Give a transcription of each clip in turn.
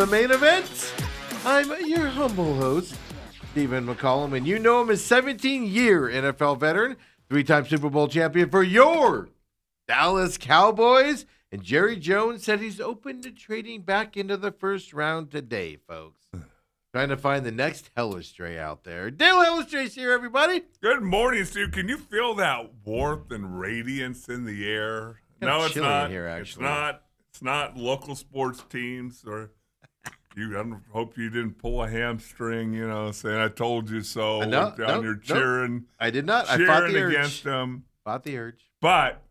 the main event. I'm your humble host, Stephen McCollum, and you know him as 17-year NFL veteran, three-time Super Bowl champion for your Dallas Cowboys. And Jerry Jones said he's open to trading back into the first round today, folks. Trying to find the next Hellistray out there. Dale Hellistray's here, everybody. Good morning, Steve. Can you feel that warmth and radiance in the air? Kinda It's chilly not. in here, actually. It's not local sports teams or. I hope you didn't pull a hamstring. Saying I told you so. No, You're cheering. I did not. I Cheering fought the urge. against them. Fought the urge. But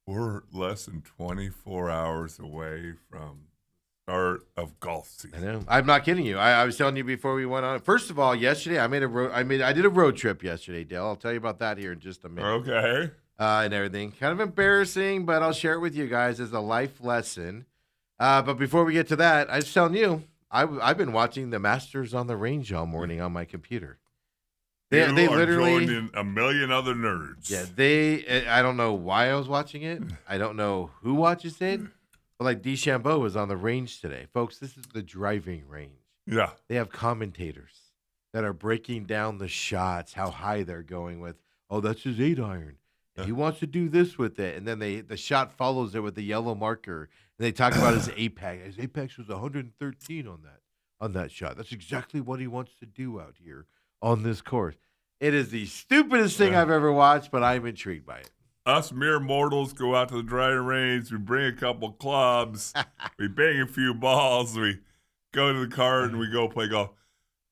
we're less than 24 hours away from start of golf season. I know. I'm not kidding you. I was telling you before we went on. First of all, yesterday I did a road trip yesterday, Dale. I'll tell you about that here in just a minute. Okay. And everything. Kind of embarrassing, but I'll share it with you guys as a life lesson. But before we get to that, I was telling you, I've been watching the Masters on the Range all morning on my computer. They literally joining a million other nerds. Yeah, I don't know why I was watching it. I don't know who watches it. But like DeChambeau was on the range today. Folks, this is the driving range. Yeah. They have commentators that are breaking down the shots, how high they're going with, oh, that's his 8-iron. And he wants to do this with it. And then the shot follows it with the yellow marker. And they talk about his apex. His apex was 113 on that shot. That's exactly what he wants to do out here on this course. It is the stupidest thing I've ever watched, but I'm intrigued by it. Us mere mortals go out to the driving range. We bring a couple clubs. We bang a few balls. We go to the cart and we go play golf.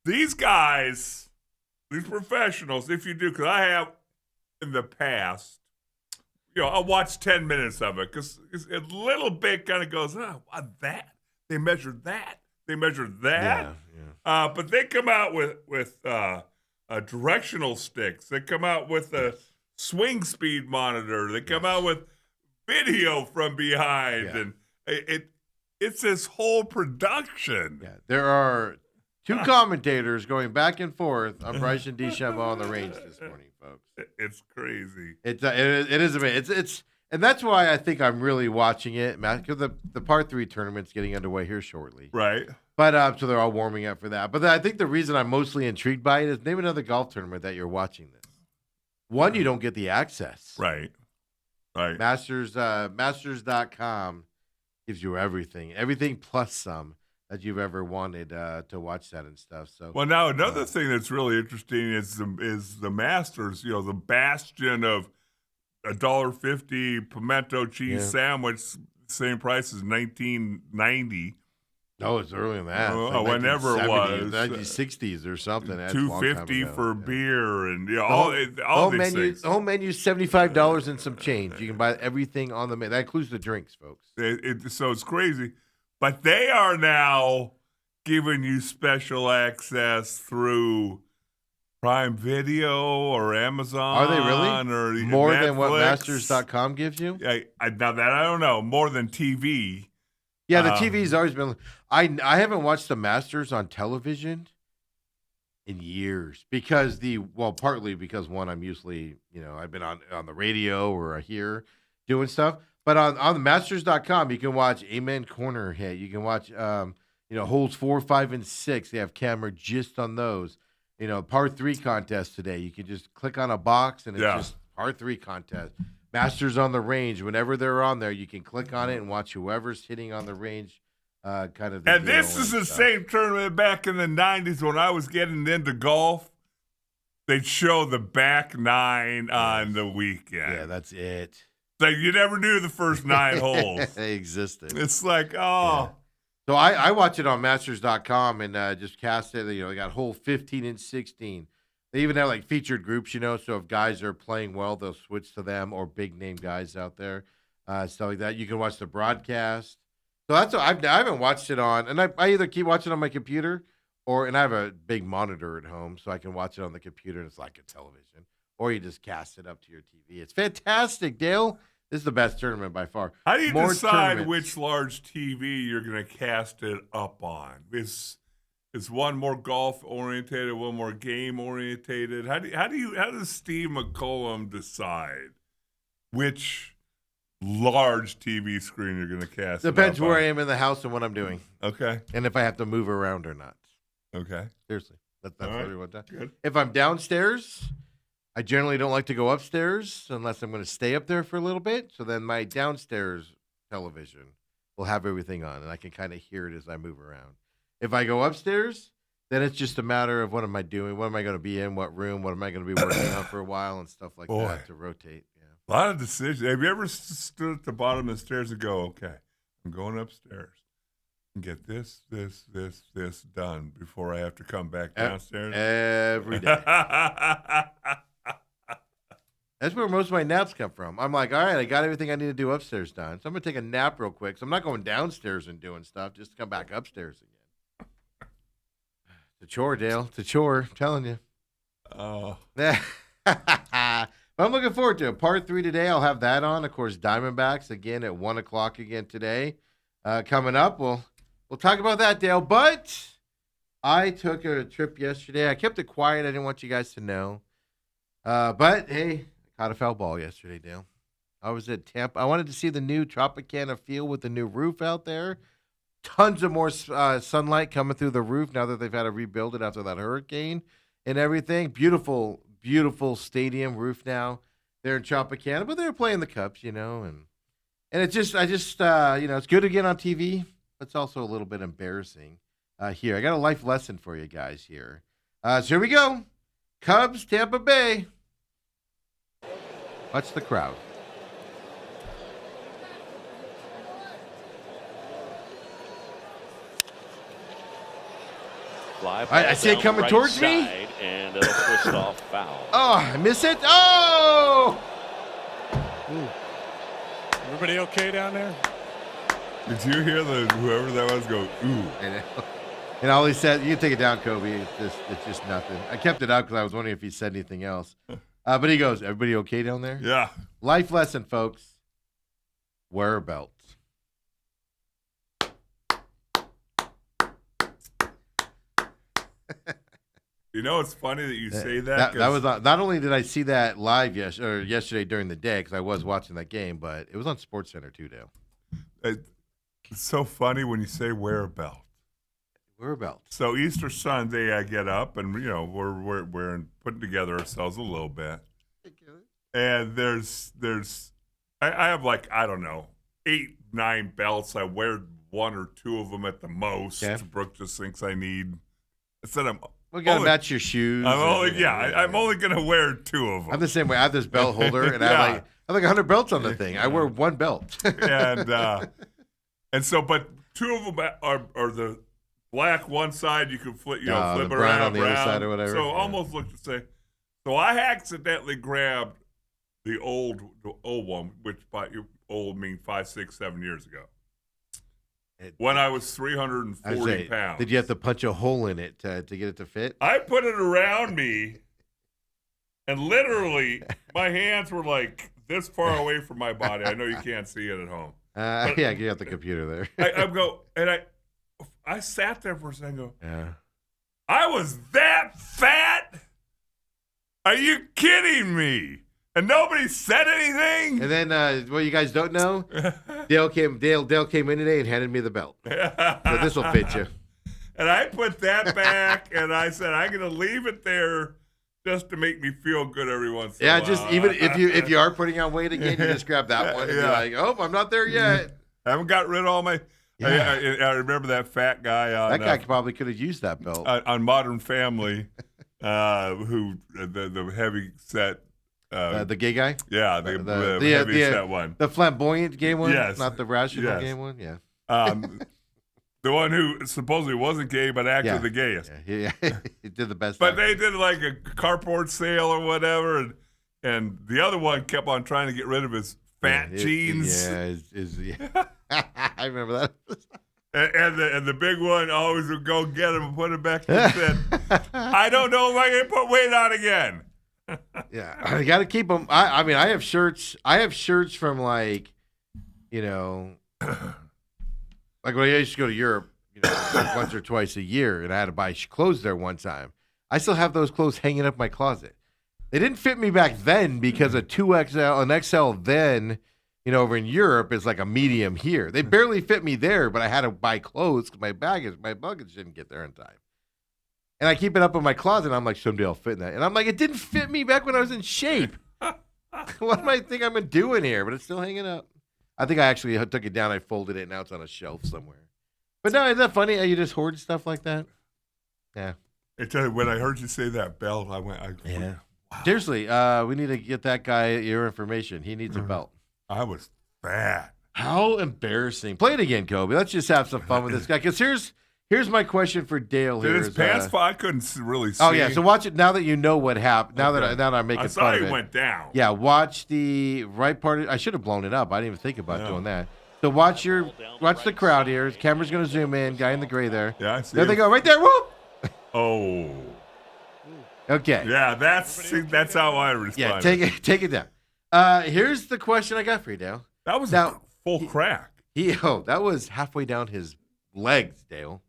These guys, these professionals, if you do, because I have in the past, I'll watch 10 minutes of it because a little bit kind of goes, what, that? They measured that. They measured that. Yeah. But they come out with directional sticks. They come out with a swing speed monitor. They come out with video from behind, and it's this whole production. Yeah, there are two commentators going back and forth on Bryson DeChambeau on the range this morning, folks. It's crazy. It is amazing. It's and that's why I think I'm really watching it, Matt, because the par 3 tournament's getting underway here shortly. Right. But so they're all warming up for that. But I think the reason I'm mostly intrigued by it is name another golf tournament that you're watching this. One, you don't get the access. Right. Masters.com gives you everything plus some that you've ever wanted to watch that and stuff. So well, now another thing that's really interesting is the Masters. The bastion of $1.50 pimento cheese sandwich, same price as 1990. No, it's earlier than that. Whenever it was, 1960s or something. $2.50 for beer and all these things. The whole menu is $75 and some change. You can buy everything on the menu. That includes the drinks, folks. So it's crazy, but they are now giving you special access through Prime Video or Amazon. Are they really? Or more Netflix. than what Masters.com gives you? Now that I don't know. More than TV. Yeah, the TV's always been. I haven't watched the Masters on television in years because partly because one, I'm usually I've been on the radio or here doing stuff, but on the Masters.com you can watch Amen Corner hit. You can watch holes 4, 5, and 6. They have camera just on those. Par 3 contest today. You can just click on a box and it's just par 3 contest. Masters on the range. Whenever they're on there, you can click on it and watch whoever's hitting on the range. And this is the same tournament back in the 90s when I was getting into golf. They'd show the back 9 on the weekend. Yeah, that's it. Like you never knew the first 9 holes. They existed. It's like, So I watch it on Masters.com and just cast it. They got hole 15 and 16. They even have like featured groups, so if guys are playing well, they'll switch to them or big name guys out there, stuff like that. You can watch the broadcast. So that's I haven't watched it on, and I either keep watching on my computer and I have a big monitor at home, so I can watch it on the computer and it's like a television, or you just cast it up to your TV. It's fantastic, Dale. This is the best tournament by far. How do you decide which large TV you're going to cast it up on? Is one more golf orientated, one more game orientated? How does Steve McCollum decide which large TV screen you're going to cast. Depends where I am in the house and what I'm doing, Okay. and if I have to move around or not. Okay. Seriously, that's All right. really what that. Good. If I'm downstairs, I generally don't like to go upstairs unless I'm going to stay up there for a little bit. So then my downstairs television will have everything on, and I can kind of hear it as I move around. If I go upstairs, then it's just a matter of what am I doing? What am I going to be in? What room? What am I going to be working on for a while and stuff like Boy. that to rotate. Yeah. A lot of decisions. Have you ever stood at the bottom of the stairs and go, okay, I'm going upstairs and get this done before I have to come back downstairs? Every day. That's where most of my naps come from. I'm like, all right, I got everything I need to do upstairs done. So I'm going to take a nap real quick. So I'm not going downstairs and doing stuff just to come back upstairs again. It's a chore, Dale. It's a chore. I'm telling you. Oh. But I'm looking forward to it. Part 3 today, I'll have that on. Of course, Diamondbacks again at 1 o'clock again today. Coming up, we'll talk about that, Dale. But I took a trip yesterday. I kept it quiet. I didn't want you guys to know. But, hey, I caught a foul ball yesterday, Dale. I was at Tampa. I wanted to see the new Tropicana field with the new roof out there. Tons of more sunlight coming through the roof now that they've had to rebuild it after that hurricane and everything. Beautiful, beautiful stadium roof now there in Tropicana. But they were playing the Cubs, and it's just, it's good to get on TV. But it's also a little bit embarrassing here. I got a life lesson for you guys here. So here we go. Cubs, Tampa Bay. Watch the crowd. I see it coming towards me. And it'll twist off foul. Oh, I miss it. Oh! Everybody okay down there? Did you hear whoever that was go, ooh? And all he said, you can take it down, Kobe. It's just nothing. I kept it up because I was wondering if he said anything else. But he goes, everybody okay down there? Yeah. Life lesson, folks. Wear a belt. It's funny that you say that. That was not only did I see that live yesterday during the day because I was watching that game, but it was on SportsCenter too, Dale. It's so funny when you say wear a belt. Wear a belt. So Easter Sunday, I get up and we're putting together ourselves a little bit, and there's I have like I don't know 8, 9 belts. I wear 1 or 2 of them at the most. Okay. Brooke just thinks I need. I said We gotta match your shoes. I'm only gonna wear 2 of them. I'm the same way. I have this belt holder, and I have like 100 belts on the thing. I wear 1 belt. and so, but 2 of them are the black one side. You can flip, flip it brown around on the other side or whatever. So almost looked the same. So I accidentally grabbed the old one, which by old mean 5, 6, 7 years ago. When I was 340 pounds. Did you have to punch a hole in it to get it to fit? I put it around me, and literally my hands were like this far away from my body. I know you can't see it at home. Yeah, you got the computer there. I sat there for a second and go, yeah. I was that fat? Are you kidding me? And nobody said anything? And then, what you guys don't know, Dale came in today and handed me the belt. So this will fit you. And I put that back, and I said, I'm going to leave it there just to make me feel good every once in a while. Yeah, just even if you are putting on weight again, you just grab that one and be like, oh, I'm not there yet. I haven't got rid of all my... Yeah. I remember that fat guy on... That guy probably could have used that belt. On Modern Family, who the heavy set... the gay guy? Yeah, the heavy set one. The flamboyant gay one? Yes. Not the rational gay one? Yeah. The one who supposedly wasn't gay, but acted the gayest. Yeah. He did the best. But they did like a carport sale or whatever, and the other one kept on trying to get rid of his fat jeans. I remember that. And the big one always would go get him and put him back and said, I don't know if I can put weight on again. Yeah, I got to keep them. I mean, I have shirts. From like like when I used to go to Europe, once or twice a year, and I had to buy clothes there one time. I still have those clothes hanging up in my closet. They didn't fit me back then because a 2XL, an XL then over in Europe, it's like a medium here. They barely fit me there, but I had to buy clothes because my luggage didn't get there in time. And I keep it up in my closet, and I'm like, someday I'll fit in that. And I'm like, it didn't fit me back when I was in shape. What do I think I'm doing here? But it's still hanging up. I think I actually took it down. I folded it, and now it's on a shelf somewhere. But no, isn't that funny how you just hoard stuff like that? Yeah. I tell you, when I heard you say that belt, I went, Yeah. wow. Seriously, we need to get that guy your information. He needs a belt. I was fat. How embarrassing. Play it again, Kobe. Let's just have some fun with this guy. Because here's my question for Dale here. Did his pants fall? I couldn't really see. Oh, yeah. So watch it now that you know what happened. Now that I'm making I fun saw of he it. went down. Yeah, watch the right part. I should have blown it up. I didn't even think about doing that. So watch the crowd here. Camera's going to zoom in. Guy in the gray there. Yeah, I see There him. they go. Right there. Whoop. Oh. Okay. Yeah, that's how I responded. Yeah, take it down. Here's the question I got for you, Dale. That was Now, a full crack. That was halfway down his legs, Dale.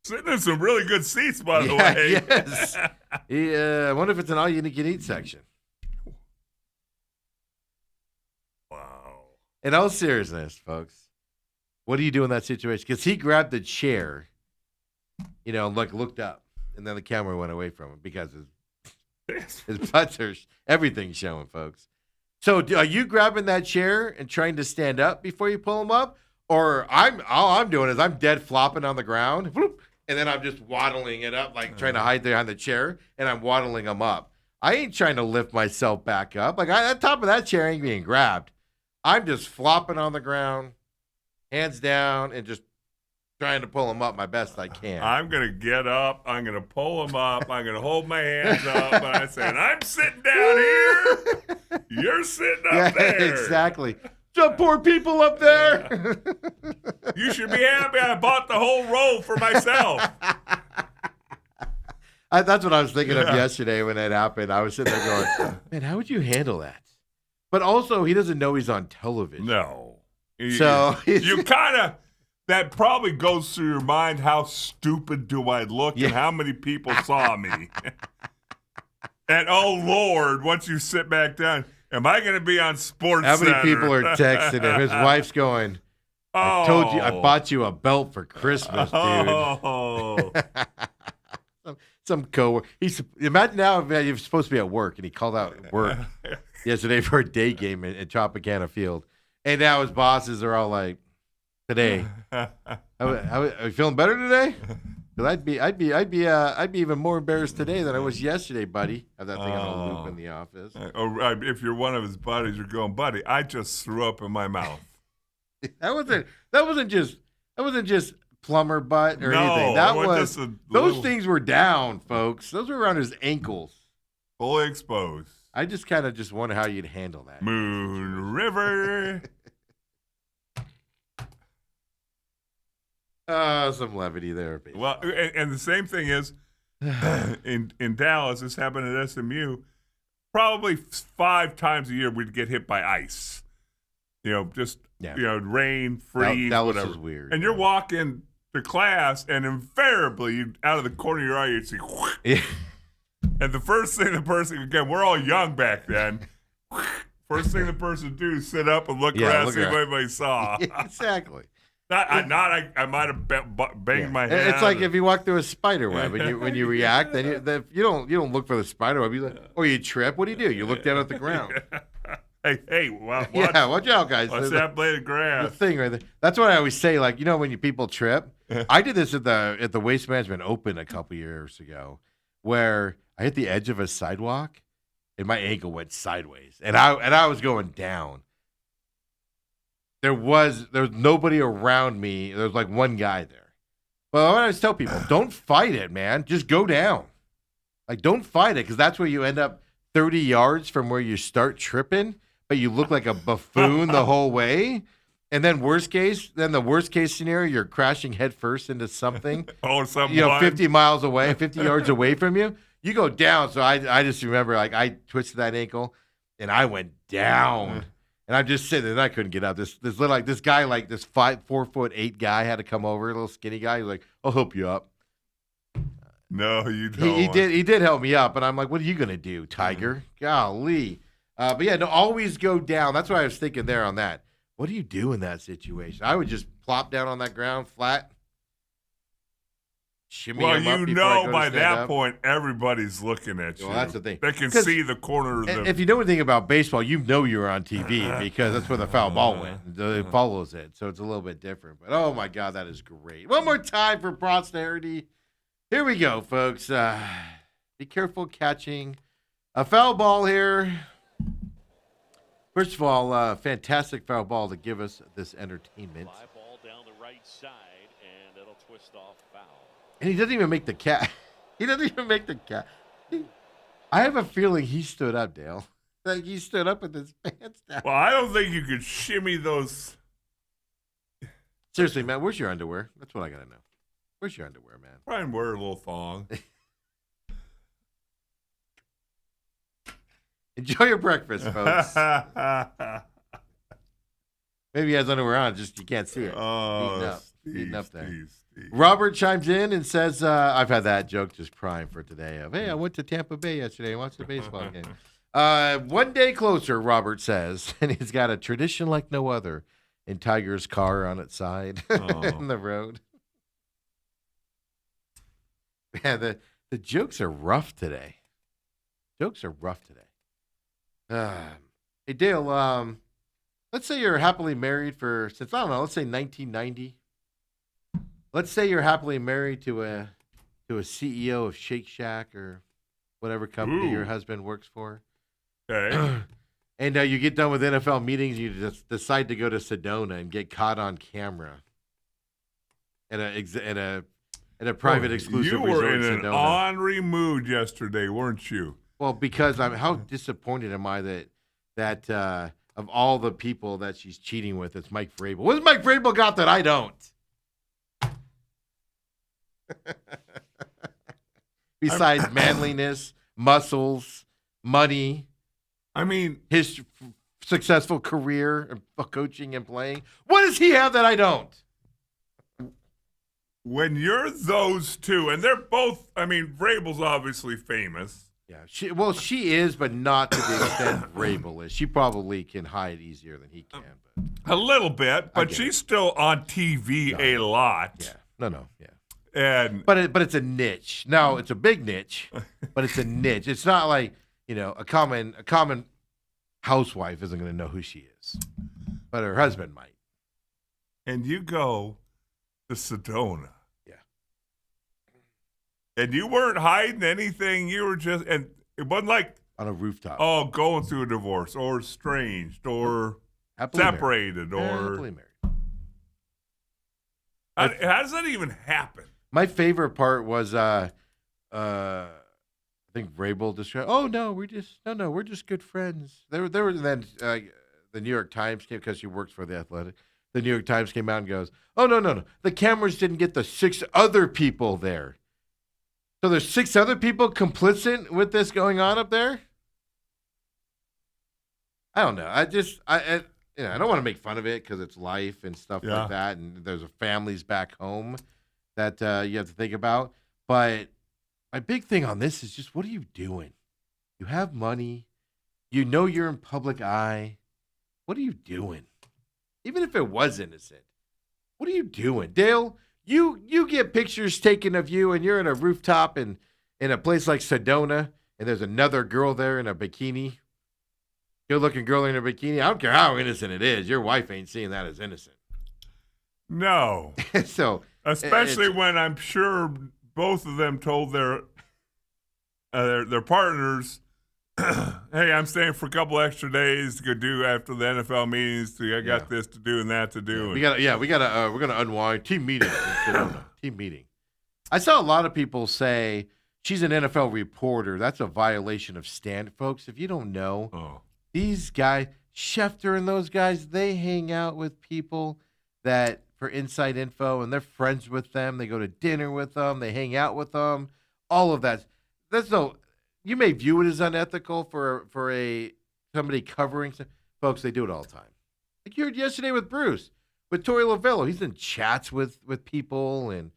Sitting in some really good seats, by the Yeah, way. yes. I wonder if it's an all-you-can-eat section. Wow. In all seriousness, folks, what do you do in that situation? Because he grabbed the chair, looked up, and then the camera went away from him because his butts are everything's showing, folks. So are you grabbing that chair and trying to stand up before you pull him up? Or all I'm doing is I'm dead flopping on the ground, whoop, and then I'm just waddling it up, like trying to hide behind the chair, and I'm waddling him up. I ain't trying to lift myself back up. Like, the top of that chair ain't being grabbed. I'm just flopping on the ground, hands down, and just trying to pull him up my best I can. I'm going to get up. I'm going to pull him up. I'm going to hold my hands up. And I said, I'm sitting down here. You're sitting up there. Exactly. Some poor people up there. You should be happy I bought the whole row for myself. That's what I was thinking of yesterday when that happened. I was sitting there going, man, how would you handle that? But also, he doesn't know he's on television. No. So you kind of, that probably goes through your mind, how stupid do I look and how many people saw me? And oh, Lord, once you sit back down, am I going to be on Sports How many Center? people are texting him? His wife's going, I told you, I bought you a belt for Christmas, dude. Oh. Some coworker. Imagine now if you're supposed to be at work and he called out at work yesterday for a day game at Tropicana Field, and now his bosses are all like, "Today, are you feeling better today?" Because I'd be even more embarrassed today than I was yesterday, buddy. Have that thing on a loop in the office. Or if you're one of his buddies, you're going, buddy, I just threw up in my mouth. That wasn't just plumber butt or anything. it That wasn't was just a those little- things were down, folks. Those were around his ankles. Fully exposed. I just kind of just wonder how you'd handle that. Moon River. Some levity there. Baby. Well, and the same thing is in Dallas. This happened at SMU. Probably 5 times a year we'd get hit by ice. Rain, freeze, Dallas whatever. is weird. And you're walking to class, and invariably, out of the corner of your eye, you'd see. Yeah. And the first thing the person, again, we're all young back then. First thing the person would do is sit up and look around, see if anybody saw. Exactly. I might have banged my head. It's like if you walk through a spider web and when you react, then you don't look for the spider web. Or you trip. What do? You look down at the ground. Hey, watch out, guys. Watch that blade of grass. The thing right there. That's what I always say. Like, when people trip. I did this at the Waste Management Open a couple years ago, where I hit the edge of a sidewalk, and my ankle went sideways, and I was going down. There was nobody around me. There was like one guy there. But I always tell people, don't fight it, man. Just go down. Like, don't fight it, because that's where you end up 30 yards from where you start tripping, but you look like a buffoon the whole way. And then the worst case scenario, you're crashing headfirst into something. Or someone. 50 miles away, 50 yards away from you. You go down. So I just remember, like, I twisted that ankle, and I went down. And I'm just sitting there, and I couldn't get up. This 4'8" guy had to come over, a little skinny guy. He was like, "I'll help you up." No, you don't. He did help me up, but I'm like, "What are you gonna do, Tiger?" Golly. But yeah, no, always go down. That's what I was thinking there on that. What do you do in that situation? I would just plop down on that ground flat, shimmy Well, him up you before I know, go by to stand that up. point, everybody's looking at you. Well, that's the thing. They can 'Cause- see the corner of the. If you know anything about baseball, you know you're on TV because that's where the foul ball went. It follows it, so it's a little bit different. But oh my God, that is great. One more time for posterity. Here we go, folks. Be careful catching a foul ball here. First of all, fantastic foul ball to give us this entertainment. Fly ball down the right side, and it'll twist off foul. And he doesn't even make the catch. He doesn't even make the catch. I have a feeling he stood up, Dale. Like he stood up with his pants down. Well, I don't think you could shimmy those. Seriously, man, where's your underwear? That's what I gotta know. Where's your underwear, man? Try and wear a little thong. Enjoy your breakfast, folks. Maybe he has underwear on, just you can't see it. Beating up there. Steve. Robert chimes in and says, I've had that joke just prime for today. Of, hey, I went to Tampa Bay yesterday and watched the baseball game. One day closer, Robert says, and he's got a tradition like no other in Tiger's car on its side in the road. Yeah, the jokes are rough today. Jokes are rough today. Hey, Dale, let's say you're happily married since, I don't know, let's say 1990. Let's say you're happily married to a CEO of Shake Shack or whatever company your husband works for. Okay. And you get done with NFL meetings, you just decide to go to Sedona and get caught on camera at a private exclusive You resort were in in an Sedona. ornery mood yesterday, weren't you? Well, because how disappointed am I that of all the people that she's cheating with, it's Mike Vrabel. What's Mike Vrabel got that I don't? Besides manliness, muscles, money, I mean, his successful career of coaching and playing, what does he have that I don't? when you're those two, and they're both, I mean, Vrabel's obviously famous. Yeah, she is, but not to the extent Vrabel is. She probably can hide easier than he can. But A little bit, but get she's still on TV a lot. yeah, yeah. And But it's a niche. Now it's a big niche, but it's a niche. It's not like a common housewife isn't going to know who she is, but her husband might. and you go to Sedona. Yeah. And you weren't hiding anything. You were just, and it wasn't like, On a rooftop. oh, going through a divorce or estranged or Happily married. separated Happily or. married. How does that even happen? My favorite part was I think Vrabel described. Oh no, we're just good friends. They were and then the New York Times came because she works for the Athletic. The New York Times came out and goes, oh no, the cameras didn't get the 6 other people there. So there's 6 other people complicit with this going on up there. I don't know. I don't want to make fun of it because it's life and stuff Yeah. like that, and there's families back home that you have to think about. But my big thing on this is just, what are you doing? You have money. You know you're in public eye. What are you doing? Even if it was innocent, what are you doing? Dale, you get pictures taken of you and you're in a rooftop in a place like Sedona and there's another girl there in a bikini. Good-looking girl in a bikini. I don't care how innocent it is. Your wife ain't seeing that as innocent. No. So Especially it's- when I'm sure both of them told their partners, "Hey, I'm staying for a couple extra days to go do after the NFL meetings. I got this to do and that to do." we're gonna unwind team meeting. in Sedona. Team meeting. I saw a lot of people say she's an NFL reporter. That's a violation of stand, folks. If you don't know, Oh. these guys, Schefter and those guys, they hang out with people that for inside info, and they're friends with them. They go to dinner with them. They hang out with them. All of that. You may view it as unethical for somebody covering. Folks, they do it all the time. Like you heard yesterday with Bruce, with Tori Lavello. He's in chats with people, and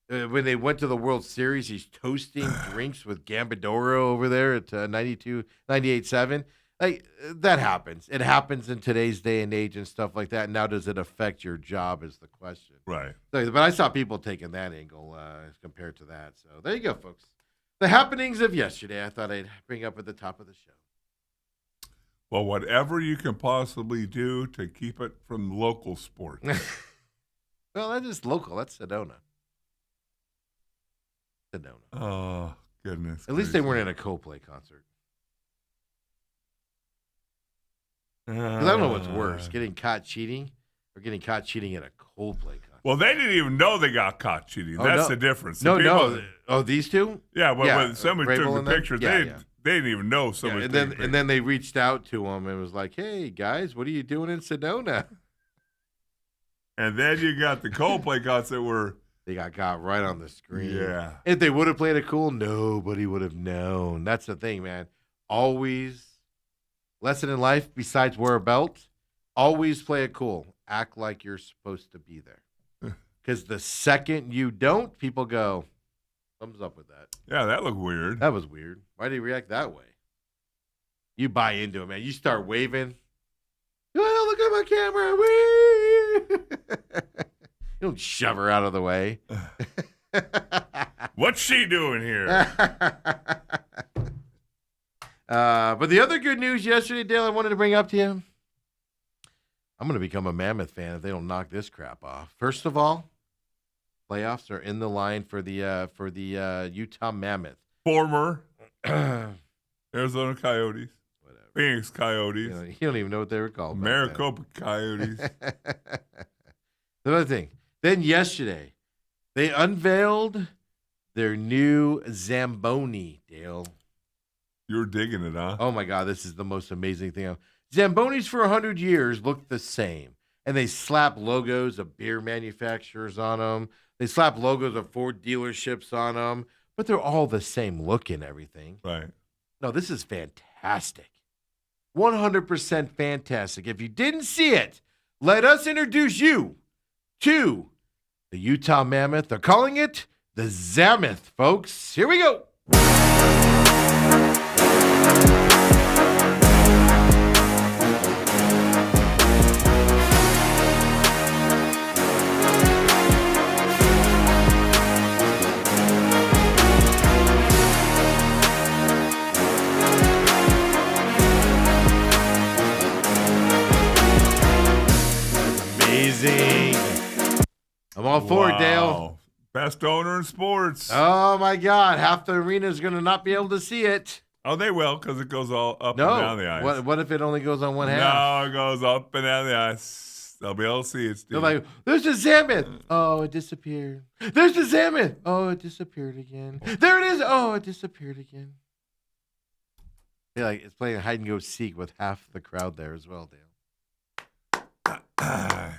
When they went to the World Series, he's toasting drinks with Gambadoro over there at 98.7. Like, that happens. It happens in today's day and age and stuff like that. Now, does it affect your job is the question. Right. So, but I saw people taking that angle compared to that. So there you go, folks. The happenings of yesterday, I thought I'd bring up at the top of the show. Well, whatever you can possibly do to keep it from local sports. Well, that is local. That's Sedona. Oh, goodness. At least they weren't in a Coldplay concert. Because I don't know what's worse, getting caught cheating or getting caught cheating at a Coldplay concert. Well, they didn't even know they got caught cheating. That's the difference. No. Oh, these two? Yeah, but when somebody Vrabel took and the them? picture, Yeah. they didn't even know somebody and took the picture. then they reached out to him and was like, "Hey guys, what are you doing in Sedona?" And then you got the Coldplay concert where they got right on the screen. Yeah. If they would have played it cool, nobody would have known. That's the thing, man. Always lesson in life besides wear a belt. Always play it cool. Act like you're supposed to be there. Because the second you don't, people go, thumbs up with that. Yeah, that looked weird. That was weird. Why did he react that way? You buy into it, man. You start waving. Oh, look at my camera. Whee! You don't shove her out of the way. What's she doing here? But the other good news yesterday, Dale, I wanted to bring up to you. I'm going to become a Mammoth fan if they don't knock this crap off. First of all, playoffs are in the line for the Utah Mammoth. Former Arizona Coyotes. Whatever. Phoenix Coyotes. You don't even know what they were called. Maricopa Coyotes. The other thing. Then yesterday, they unveiled their new Zamboni, Dale. You're digging it, huh? Oh, my God. This is the most amazing thing. Zambonis for 100 years look the same. And they slap logos of beer manufacturers on them. They slap logos of Ford dealerships on them. But they're all the same look and everything. Right. No, this is fantastic. 100% fantastic. If you didn't see it, let us introduce you to the Utah Mammoth. They're calling it the Zamoth, folks. Here we go. Amazing. I'm all for it, Dale. Best owner in sports. Oh, my God. Half the arena is going to not be able to see it. Oh, they will, because it goes all up No. and down the ice. What if it only goes on one half? No, it goes up and down the ice. They'll be able to see it, Steve. They're like, there's the Zamoth. Oh, it disappeared. There's the Zamoth. Oh, it disappeared again. There it is. Oh, it disappeared again. It's playing hide and go seek with half the crowd there as well, Dale.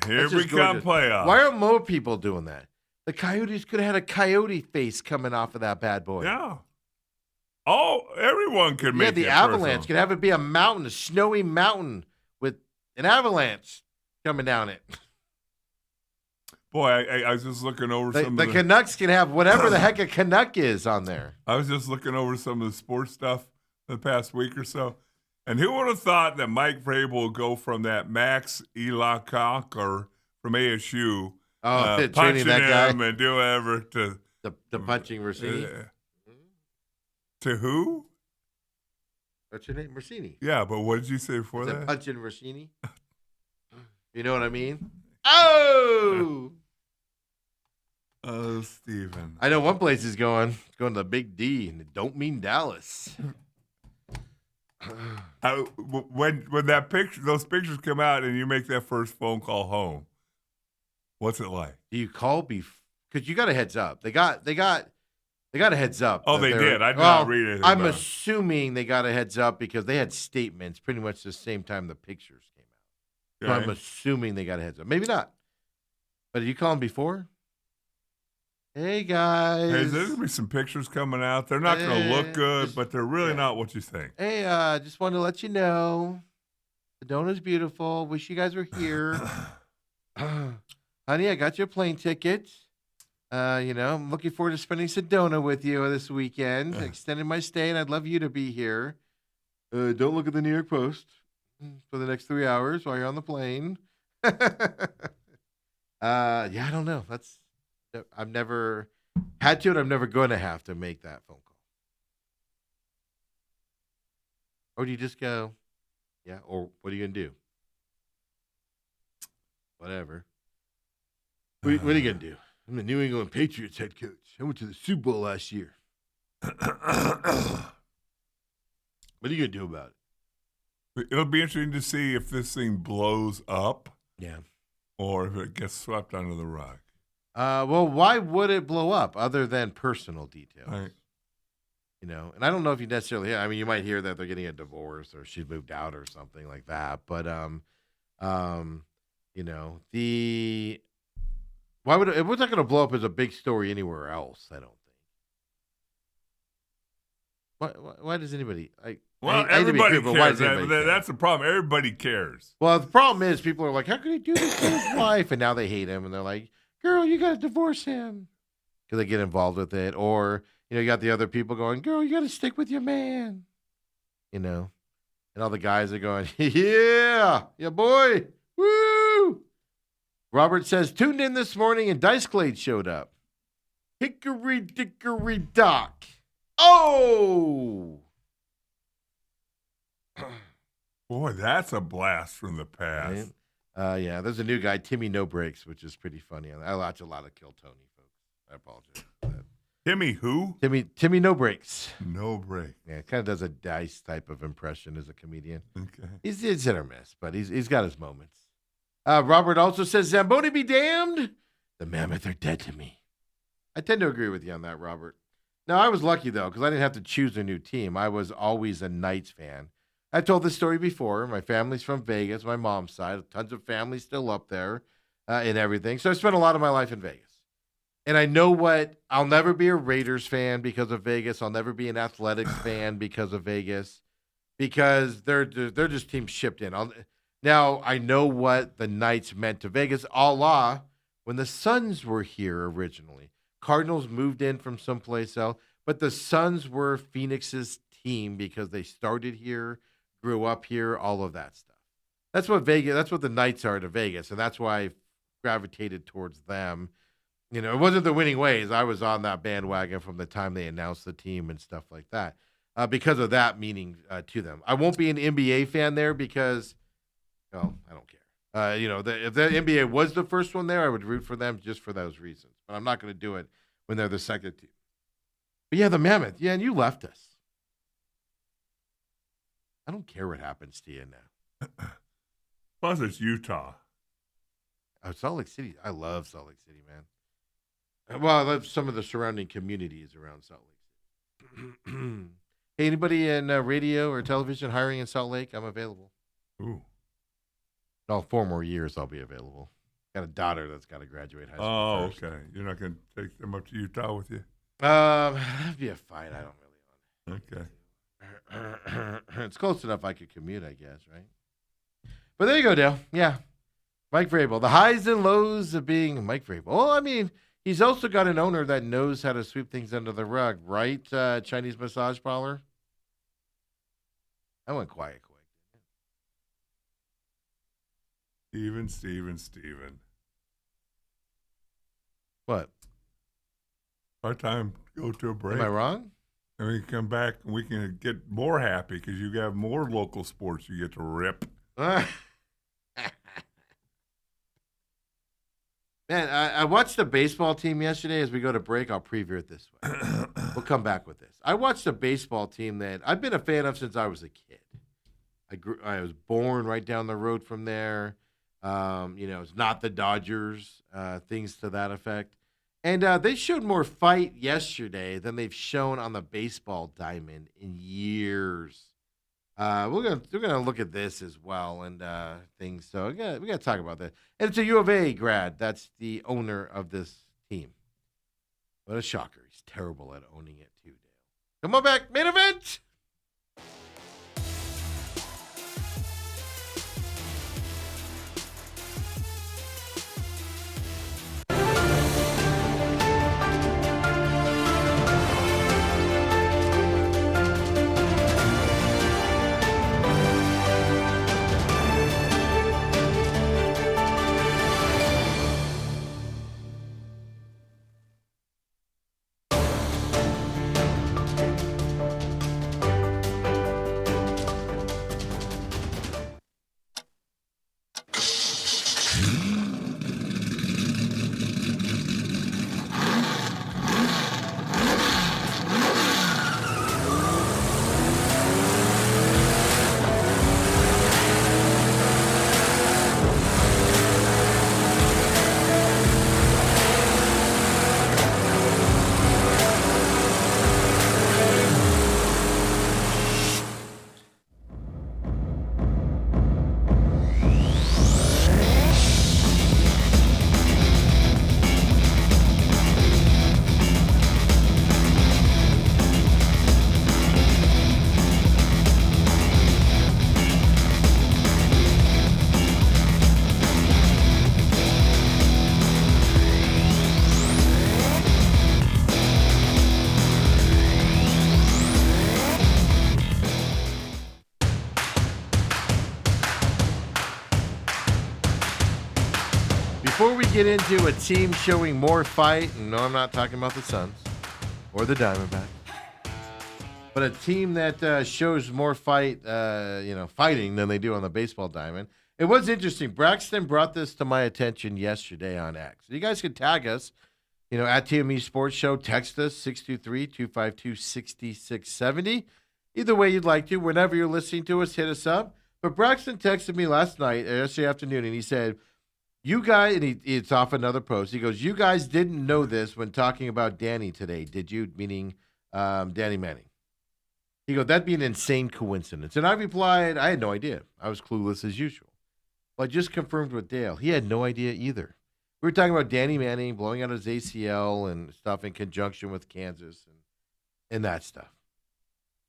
Here That's we just come, gorgeous. playoffs. Why aren't more people doing that? The Coyotes could have had a coyote face coming off of that bad boy. Yeah. Oh, everyone could Yeah, make the it avalanche personal. could have it be a mountain, a snowy mountain with an avalanche coming down it. Boy, I was just looking over The, some the of the Canucks can have whatever the heck a Canuck is on there. I was just looking over some of the sports stuff the past week or so. And who would have thought that Mike Vrabel would go from that Max Elakakar from ASU Training punching that guy. him and do whatever to The punching Rossini. to who? What's your name? Rossini. Yeah, but what did you say before Is it that? punching Rossini? You know what I mean? Oh! Oh, Steven. I know one place is going. It's going to the Big D, and it don't mean Dallas. When those pictures come out and you make that first phone call home, what's it like? Do you call because you got a heads up? They got a heads up. Oh, that they they're- did. I did not read anything I'm about it. assuming they got a heads up because they had statements pretty much the same time the pictures came out. So I'm Okay. assuming they got a heads up. Maybe not. But did you call them before? Hey guys. Hey, there's gonna be some pictures coming out. They're not gonna look good, just- but they're really yeah. not what you think. Hey, just wanted to let you know Sedona's beautiful. Wish you guys were here. Honey, I got your plane ticket. I'm looking forward to spending Sedona with you this weekend, extending my stay, and I'd love you to be here. Don't look at the New York Post for the next 3 hours while you're on the plane. I don't know. I've never had to, and I'm never going to have to make that phone call. Or do you just go, yeah? Or what are you gonna do? Whatever. What are you gonna do? I'm the New England Patriots head coach. I went to the Super Bowl last year. What are you gonna do about it? It'll be interesting to see if this thing blows up. Yeah. Or if it gets swept under the rug. Well, why would it blow up other than personal details? Right. And I don't know if you necessarily hear. I mean, you might hear that they're getting a divorce or she moved out or something like that. But why would it was not going to blow up as a big story anywhere else? I don't think. Why does anybody? Everybody cares. Why does anybody care? That's the problem. Everybody cares. Well, the problem is people are like, how could he do this to his wife? And now they hate him, and they're like, girl, you got to divorce him. Because they get involved with it. Or, you got the other people going, girl, you got to stick with your man. And all the guys are going, yeah, boy, woo. Robert says, tuned in this morning and Dice Clade showed up. Hickory dickory dock. Oh! Boy, that's a blast from the past. Right? There's a new guy, Timmy No Breaks, which is pretty funny. I watch a lot of Kill Tony, folks. I apologize for that. Timmy who? Timmy No Breaks. No break. Yeah, kind of does a Dice type of impression as a comedian. Okay. He's hit or miss, but he's got his moments. Robert also says, Zamboni be damned. The Mammoth are dead to me. I tend to agree with you on that, Robert. Now, I was lucky, though, because I didn't have to choose a new team. I was always a Knights fan. I've told this story before. My family's from Vegas, my mom's side. Tons of family still up there and everything. So I spent a lot of my life in Vegas. And I know I'll never be a Raiders fan because of Vegas. I'll never be an Athletics fan because of Vegas, because they're just teams shipped in. Now, I know what the Knights meant to Vegas, a la when the Suns were here originally. Cardinals moved in from someplace else, but the Suns were Phoenix's team because they started here, grew up here, all of that stuff. That's what the Knights are to Vegas, and that's why I gravitated towards them. It wasn't the winning ways. I was on that bandwagon from the time they announced the team and stuff like that because of that meaning to them. I won't be an NBA fan there because, well, I don't care. If the NBA was the first one there, I would root for them just for those reasons. But I'm not going to do it when they're the second team. But yeah, the Mammoth. Yeah, and you left us. I don't care what happens to you now. Plus, it's Utah. Oh, Salt Lake City. I love Salt Lake City, man. Well, I love some of the surrounding communities around Salt Lake City. Hey, anybody in radio or television hiring in Salt Lake? I'm available. Ooh. All 4 more years I'll be available. Got a daughter that's got to graduate high school. Oh, first. okay. You're not going to take them up to Utah with you? That'd be a fight. I don't really Okay. It's close enough I could commute, I guess, right? But there you go, Dale. Yeah. Mike Vrabel. The highs and lows of being Mike Vrabel. Well, I mean, he's also got an owner that knows how to sweep things under the rug, right? Chinese massage parlor. I went quiet quick. Steven. What? Our time to go to a break. Am I wrong? And we can come back and we can get more happy because you have more local sports you get to rip. Man, I watched the baseball team yesterday. As we go to break, I'll preview it this way. We'll come back with this. I watched a baseball team that I've been a fan of since I was a kid. I was born right down the road from there. It's not the Dodgers, things to that effect. And they showed more fight yesterday than they've shown on the baseball diamond in years. We're gonna look at this as well and things. So we got to talk about that. And it's a U of A grad. That's the owner of this team. What a shocker! He's terrible at owning it too, Dale. Come on back, main event. Before we get into a team showing more fight, and no, I'm not talking about the Suns or the Diamondbacks, but a team that shows more fighting than they do on the baseball diamond. It was interesting. Braxton brought this to my attention yesterday on X. You guys can tag us, at TME Sports Show. Text us 623-252-6670. Either way you'd like to. Whenever you're listening to us, hit us up. But Braxton texted me yesterday afternoon, and he said, you guys, and it's off another post. He goes, you guys didn't know this when talking about Danny today, did you? Meaning Danny Manning. He goes, that'd be an insane coincidence. And I replied, I had no idea. I was clueless as usual. Well, I just confirmed with Dale. He had no idea either. We were talking about Danny Manning blowing out his ACL and stuff in conjunction with Kansas and that stuff.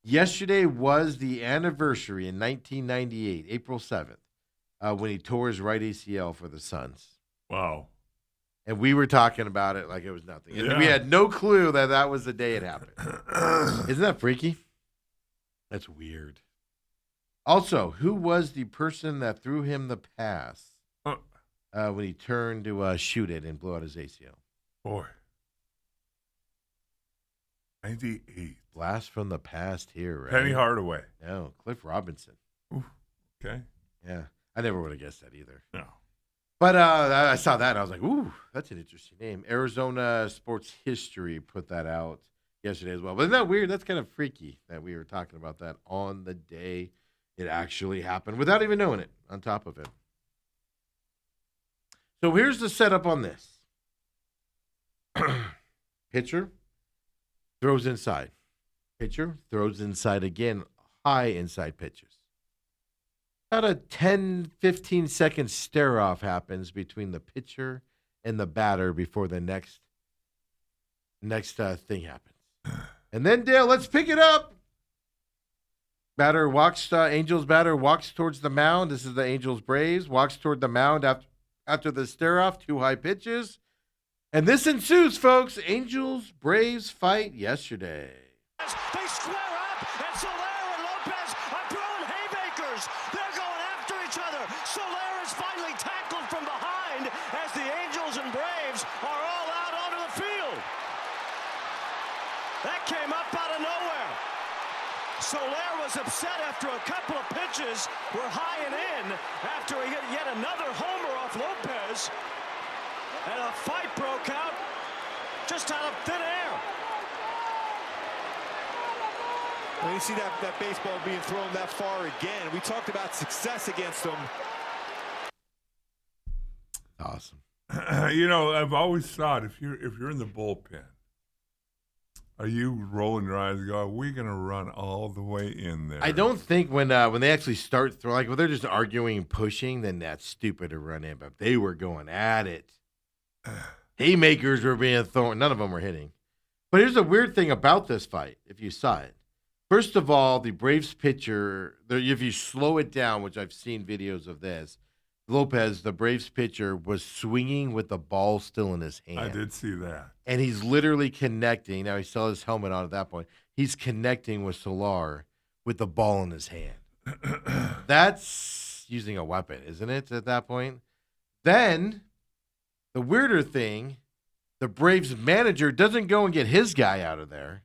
Yesterday was the anniversary in 1998, April 7th. When he tore his right ACL for the Suns. Wow. And we were talking about it like it was nothing. And we had no clue that was the day it happened. Isn't that freaky? That's weird. Also, who was the person that threw him the pass when he turned to shoot it and blew out his ACL? Boy. 98. Blast from the past here, right? Penny Hardaway. No, Cliff Robinson. Ooh, okay. Yeah. I never would have guessed that either. No. But I saw that, and I was like, ooh, that's an interesting name. Arizona Sports History put that out yesterday as well. But isn't that weird? That's kind of freaky that we were talking about that on the day it actually happened without even knowing it on top of it. So here's the setup on this. Pitcher throws inside. Pitcher throws inside again. High inside pitches. About a 10, 15-second stare-off happens between the pitcher and the batter before the next thing happens. And then, Dale, let's pick it up. Angels batter walks towards the mound. This is the Angels Braves. Walks toward the mound after the stare-off, 2 high pitches. And this ensues, folks. Angels Braves fight yesterday. They square up, and Soler and Lopez are throwing haymakers. They're going after each other. Soler is finally tackled from behind as the Angels and Braves are all out onto the field. That came up out of nowhere. Soler was upset after a couple of pitches were high and in after he hit yet another homer off Lopez. And a fight broke out just out of thin air. When you see that baseball being thrown that far again, we talked about success against them. Awesome. I've always thought if you're in the bullpen, are you rolling your eyes and go, are we going to run all the way in there? I don't think when they actually start throwing, like when they're just arguing and pushing, then that's stupid to run in. But they were going at it. Haymakers were being thrown. None of them were hitting. But here's the weird thing about this fight, if you saw it. First of all, the Braves pitcher, if you slow it down, which I've seen videos of this, Lopez, the Braves pitcher, was swinging with the ball still in his hand. I did see that. And he's literally connecting. Now, he still has his helmet on at that point. He's connecting with Soler with the ball in his hand. That's using a weapon, isn't it, at that point? Then, the weirder thing, the Braves manager doesn't go and get his guy out of there.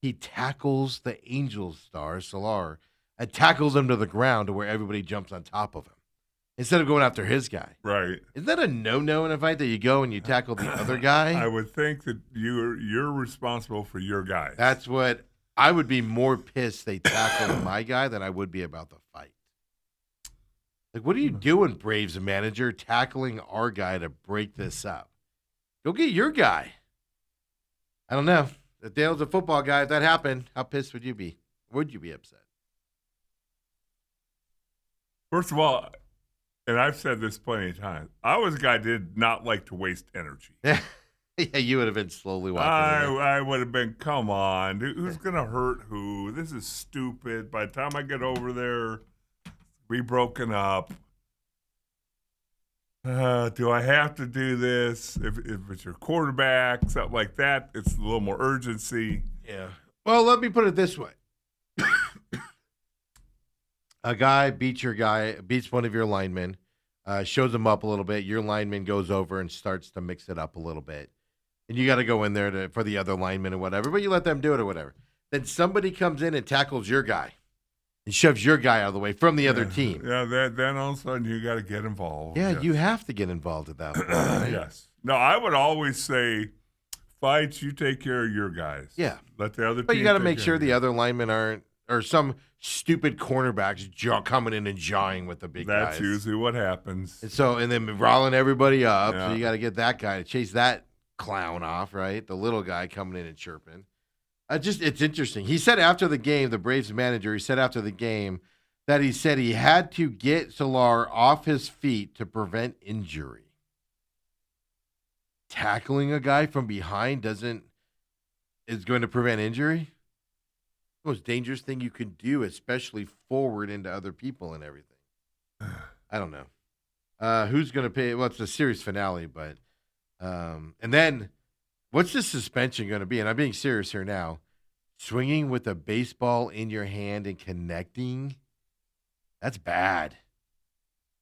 He tackles the Angels star, Soler, and tackles him to the ground to where everybody jumps on top of him instead of going after his guy. Right. Isn't that a no-no in a fight that you go and you tackle the other guy? I would think that you're responsible for your guys. That's what I would be more pissed they tackled my guy than I would be about the fight. Like, what are you doing, Braves manager, tackling our guy to break this up? Go get your guy. I don't know. If Dale's a football guy, if that happened, how pissed would you be? Would you be upset? First of all, and I've said this plenty of times, I was a guy that did not like to waste energy. Yeah, you would have been slowly walking. I would have been, come on, who's going to hurt who? This is stupid. By the time I get over there, we broken up. Do I have to do this? If it's your quarterback, something like that, it's a little more urgency. Yeah. Well, let me put it this way. A guy beats one of your linemen. shows him up a little bit. Your lineman goes over and starts to mix it up a little bit. And you got to go in there for the other lineman or whatever, but you let them do it or whatever. Then somebody comes in and tackles your guy and shoves your guy out of the way from the other team. Yeah, then all of a sudden you got to get involved. Yeah, yes. you have to get involved at that point. Right? Yes. No, I would always say, fights, you take care of your guys. Yeah. Let the other But team you got to take make care sure of the you. other linemen aren't, or some stupid cornerbacks coming in and jawing with the big That's guys. usually what happens. And then rolling everybody up. Yeah. So you got to get that guy to chase that clown off, right? The little guy coming in and chirping. It's interesting. He said after the game, the Braves manager, he said after the game that he said he had to get Solar off his feet to prevent injury. Tackling a guy from behind is going to prevent injury? The most dangerous thing you can do, especially forward into other people and everything. I don't know. Who's going to pay? Well, it's the series finale, but and then what's the suspension going to be? And I'm being serious here now. Swinging with a baseball in your hand and connecting, that's bad.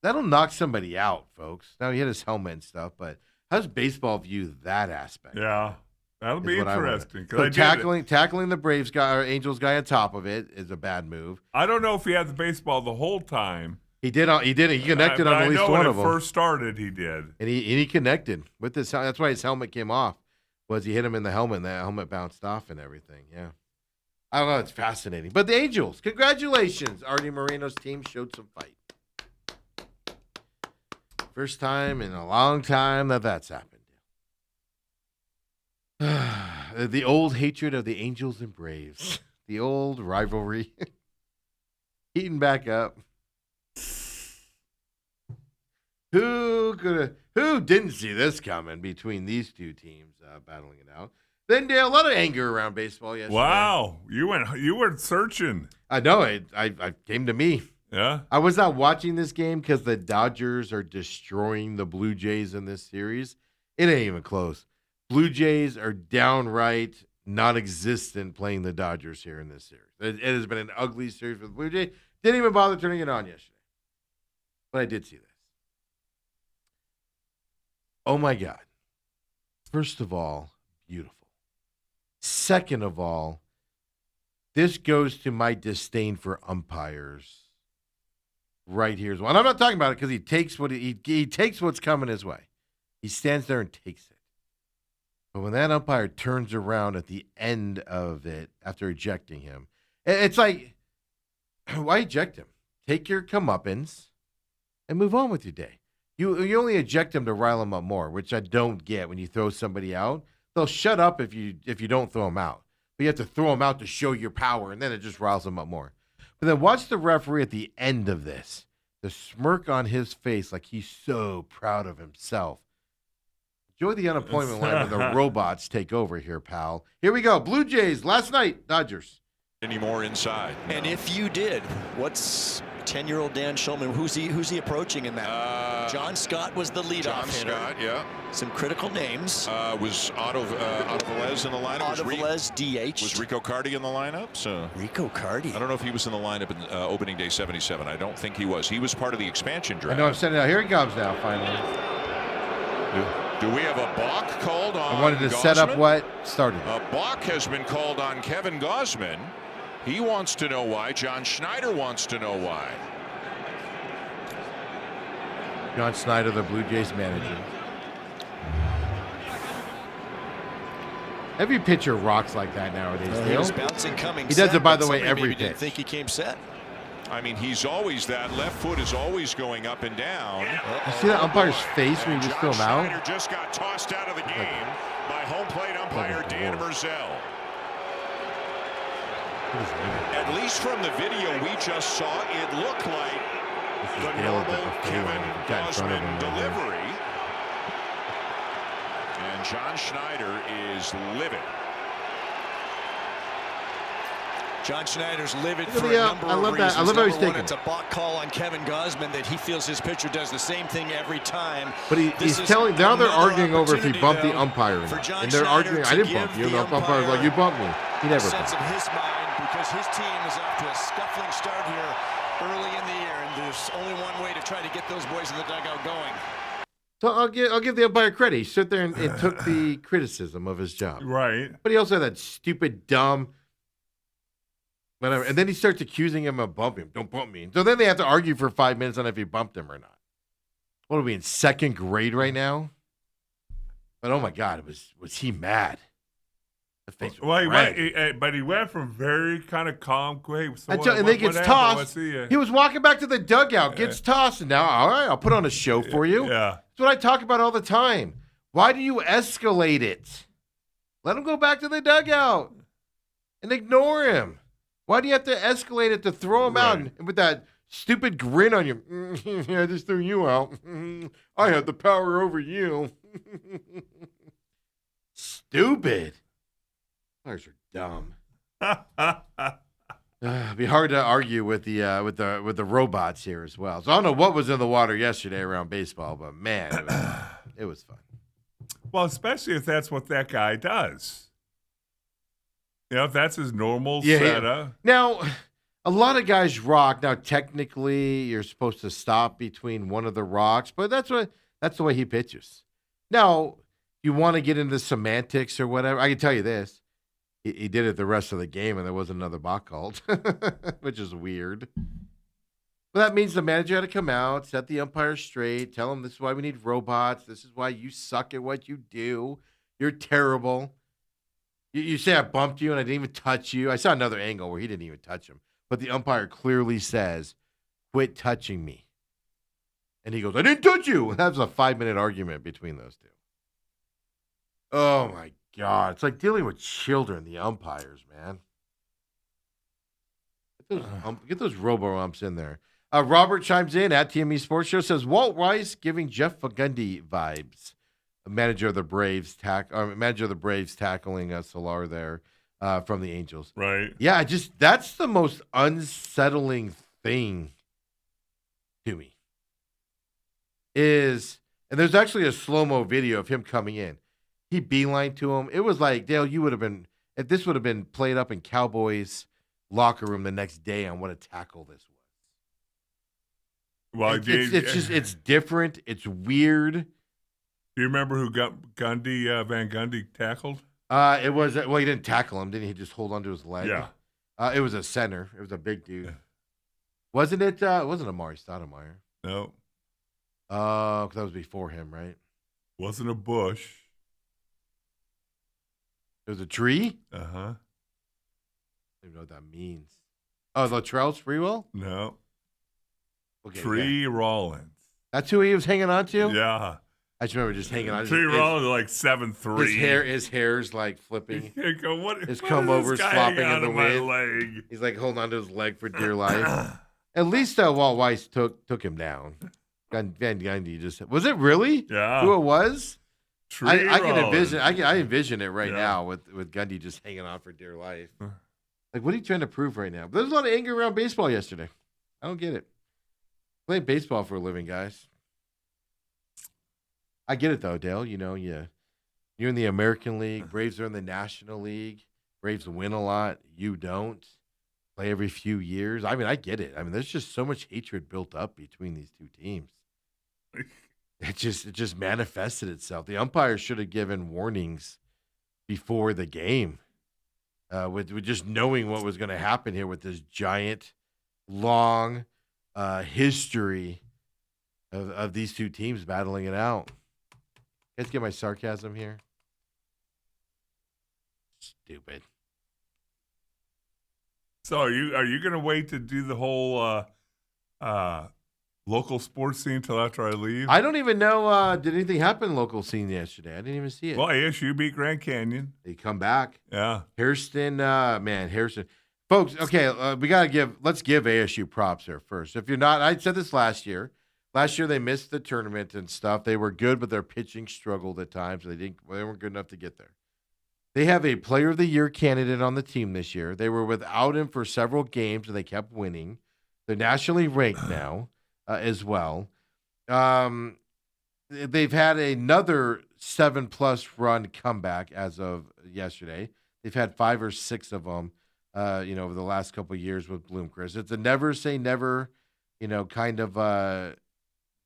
That'll knock somebody out, folks. Now, he hit his helmet and stuff, but how does baseball view that aspect? Yeah. That'll be Is what I wanna- interesting. 'Cause So I tackling the Braves guy or Angels guy on top of it is a bad move. I don't know if he had the baseball the whole time. He did. He connected But on at least I know one when of it them, first started, he did. and he connected with this. That's why his helmet came off. Was he hit him in the helmet, and that helmet bounced off and everything? Yeah, I don't know. It's fascinating. But the Angels, congratulations! Artie Moreno's team showed some fight. First time in a long time that's happened. The old hatred of the Angels and Braves, the old rivalry, heating back up. Who didn't see this coming between these two teams battling it out? Then Dale, a lot of anger around baseball yesterday. Wow. You were searching. I know it. I came to me. Yeah. I was not watching this game because the Dodgers are destroying the Blue Jays in this series. It ain't even close. Blue Jays are downright non-existent playing the Dodgers here in this series. It has been an ugly series for the Blue Jays. Didn't even bother turning it on yesterday. But I did see this. Oh, my God. First of all, beautiful. Second of all, this goes to my disdain for umpires. Right here's one. I'm not talking about it because he takes he takes what's coming his way. He stands there and takes it. But when that umpire turns around at the end of it after ejecting him, it's like, why eject him? Take your comeuppance and move on with your day. You only eject him to rile him up more, which I don't get when you throw somebody out. They'll shut up if you don't throw them out. But you have to throw them out to show your power, and then it just riles them up more. But then watch the referee at the end of this. The smirk on his face like he's so proud of himself. Enjoy the unemployment line when the robots take over here, pal. Here we go. Blue Jays last night, Dodgers. Any more inside? And if you did, what's 10-year-old Dan Shulman? Who's he approaching in that? John Scott was the leadoff John hitter. Scott, yeah. Some critical names. Was Otto Velez in the lineup? Otto Velez DH. Was Rico Cardi in the lineup? So Rico Cardi. I don't know if he was in the lineup in opening day 77. I don't think he was. He was part of the expansion I draft. know I'm sending it out. Here he comes now, finally. Do we have a balk called on I wanted to set up Gausman? what started. A balk has been called on Kevin Gausman. He wants to know why. John Schneider wants to know why. John Snyder, the Blue Jays manager. Every pitcher rocks like that nowadays. He Dale. was bouncing coming. He does set, it, by but the way, somebody every maybe didn't pitch. think he came set. I mean, he's always that left foot is always going up and down. You see that umpire's face when he just threw him Schneider out? just got tossed out of the game by home plate umpire Like a Dan dwarf. Merzel. What is it? At least from the video we just saw, it looked like This is the Dale at the normal buffet Kevin line. He got in front of him Gausman right there. delivery. And John Schneider is livid. John Schneider's livid Look at for the, a number I of love reasons. that. I love how he's Number one, taking it's a balk call on Kevin Gausman that he feels his pitcher does the same thing every time. But This he's is telling. Now they're another arguing over if he opportunity, bumped the though, umpire or for not. John And they're Schneider arguing. to I didn't give bump you. the The umpire's like, you bumped me. He a never sense bumped. of his mind because his team is off to a scuffling start here early in the year, and there's only one way to try to get those boys in the dugout going. So I'll give the umpire credit. He stood there and took the criticism of his job. Right. But he also had that stupid, dumb, whatever. And then he starts accusing him of bumping him. Don't bump me. So then they have to argue for 5 minutes on if he bumped him or not. What are we in second grade right now? But oh my God, was he mad? The face was Well, red. but he went from very kind of calm, quick. So And then he gets tossed. He, He was walking back to the dugout, gets tossed, and now, all right, I'll put on a show for you. Yeah. That's what I talk about all the time. Why do you escalate it? Let him go back to the dugout and ignore him. Why do you have to escalate it to throw him out and with that stupid grin on your? Yeah, I just threw you out. I have the power over you. Stupid. Players are dumb. It'd be hard to argue with the robots here as well. So I don't know what was in the water yesterday around baseball, but man, it was fun. Well, especially if that's what that guy does. You know, if that's his normal setup. Now, a lot of guys rock. Now, technically, you're supposed to stop between one of the rocks, but that's the way he pitches. Now, you want to get into semantics or whatever. I can tell you this. He did it the rest of the game, and there wasn't another balk called, which is weird. But that means the manager had to come out, set the umpire straight, tell him this is why we need robots. This is why you suck at what you do. You're terrible. You say I bumped you and I didn't even touch you. I saw another angle where he didn't even touch him. But the umpire clearly says, quit touching me. And he goes, I didn't touch you. And that was a 5-minute argument between those two. Oh, my God. It's like dealing with children, the umpires, man. Get those robo-umps in there. Robert chimes in at TME Sports Show, says, Walt Weiss giving Jeff Fagundy vibes. Manager of the Braves tackling Solar there from the Angels. Right. Yeah, that's the most unsettling thing to me. And there's actually a slow-mo video of him coming in. He beelined to him. It was like, Dale, if this would have been played up in Cowboys locker room the next day on what a tackle this was. Well, it's different. It's weird. Do you remember who Van Gundy tackled? He didn't tackle him, didn't he? He just hold onto his leg. Yeah. It was a center. It was a big dude. Yeah. Wasn't it? It wasn't Amari Stoudemire. No. That was before him, right? Wasn't a bush. It was a tree? Uh-huh. I don't even know what that means. Oh, Latrell Sprewell? No. Okay, Tree Rollins. That's who he was hanging on to? Yeah. I just remember just hanging on. Tree Rollins like 7'3". His hair's like flipping. His comb over's guy flopping in the my wind. leg? He's like holding onto his leg for dear life. At least Walt Weiss took him down. Van Gundy just was it really? Yeah. Who it was? I can Rollins. envision. I envision it right now with Gundy just hanging on for dear life. Like, what are you trying to prove right now? But there's a lot of anger around baseball yesterday. I don't get it. Playing baseball for a living, guys. I get it though, Dale. You know, you're in the American League. Braves are in the National League. Braves win a lot. You don't. Play every few years. I mean, I get it. I mean, there's just so much hatred built up between these two teams. It just manifested itself. The umpires should have given warnings before the game, with just knowing what was going to happen here with this giant, long history of these two teams battling it out. You guys get my sarcasm here? Stupid. So are you going to wait to do the whole local sports scene till after I leave? I don't even know. Did anything happen in local scene yesterday? I didn't even see it. Well, ASU beat Grand Canyon. They come back. Yeah. Hairston, Hairston. Folks, okay, let's give ASU props here first. If you're not, I said this last year. Last year they missed the tournament and stuff. They were good, but their pitching struggled at times. They weren't good enough to get there. They have a Player of the Year candidate on the team this year. They were without him for several games, and they kept winning. They're nationally ranked now as well. They've had another 7+ run comeback as of yesterday. They've had 5 or 6 of them over the last couple of years with Bloomquist. It's a never say never, kind of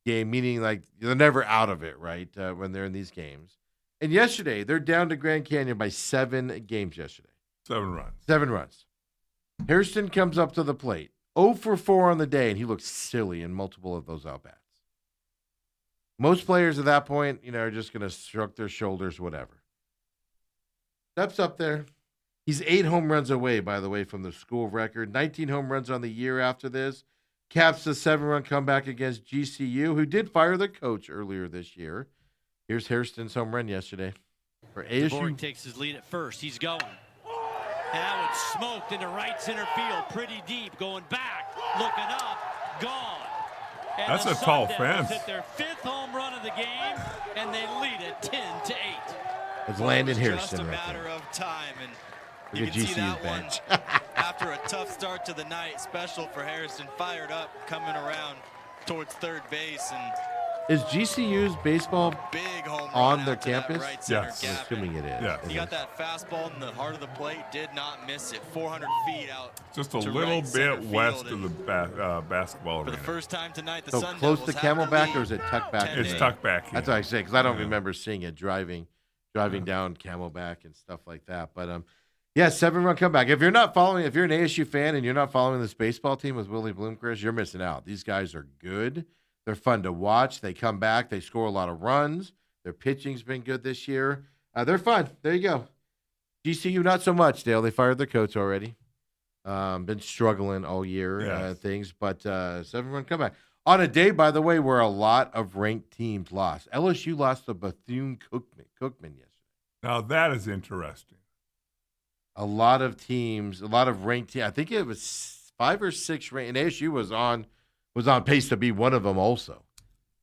game, meaning like they're never out of it, right? When they're in these games. And yesterday, they're down to Grand Canyon by 7 games yesterday. 7 runs. 7 runs. Hairston comes up to the plate. 0 for 4 on the day, and he looks silly in multiple of those at-bats. Most players at that point, are just going to shrug their shoulders, whatever. Steps up there. He's 8 home runs away, by the way, from the school record. 19 home runs on the year after this. Caps the 7-run comeback against GCU, who did fire the coach earlier this year. Here's Hairston's home run yesterday for ASU. DeBoer takes his lead at first. He's going. And that one smoked into right center field. Pretty deep. Going back. Looking up. Gone. And That's the a tall Sun fence. Devils hit their 5th home run of the game, and they lead it 10-8. It's Landon Just Hairston a right matter there. of time, and Look you at can see GCU's that bench. one after a tough start to the night, special for Harrison, fired up, coming around towards third base, and Is GCU's baseball big home run on out their to that campus? right center Yes. I'm gap. assuming it is. Yeah. He got that fastball in the heart of the plate, did not miss it. 400 feet out. Just a to little right center bit west field, of the basketball For the arena. first time tonight, the So Sun close Devils to have the Camelback, lead, or is it tucked back? 10-8. It's tucked back. That's what I say, because I don't Yeah. remember seeing it driving down Camelback and stuff like that. But yeah, 7-run comeback. If you're an ASU fan and you're not following this baseball team with Willie Bloomquist, you're missing out. These guys are good. They're fun to watch. They come back. They score a lot of runs. Their pitching's been good this year. They're fun. There you go. GCU, not so much, Dale. They fired their coach already. Been struggling all year, Yes. things, but 7-run comeback. On a day, by the way, where a lot of ranked teams lost. LSU lost to Bethune-Cookman yesterday. Now that is interesting. A lot of ranked teams. I think it was 5 or 6 ranked, and ASU was on pace to be one of them also.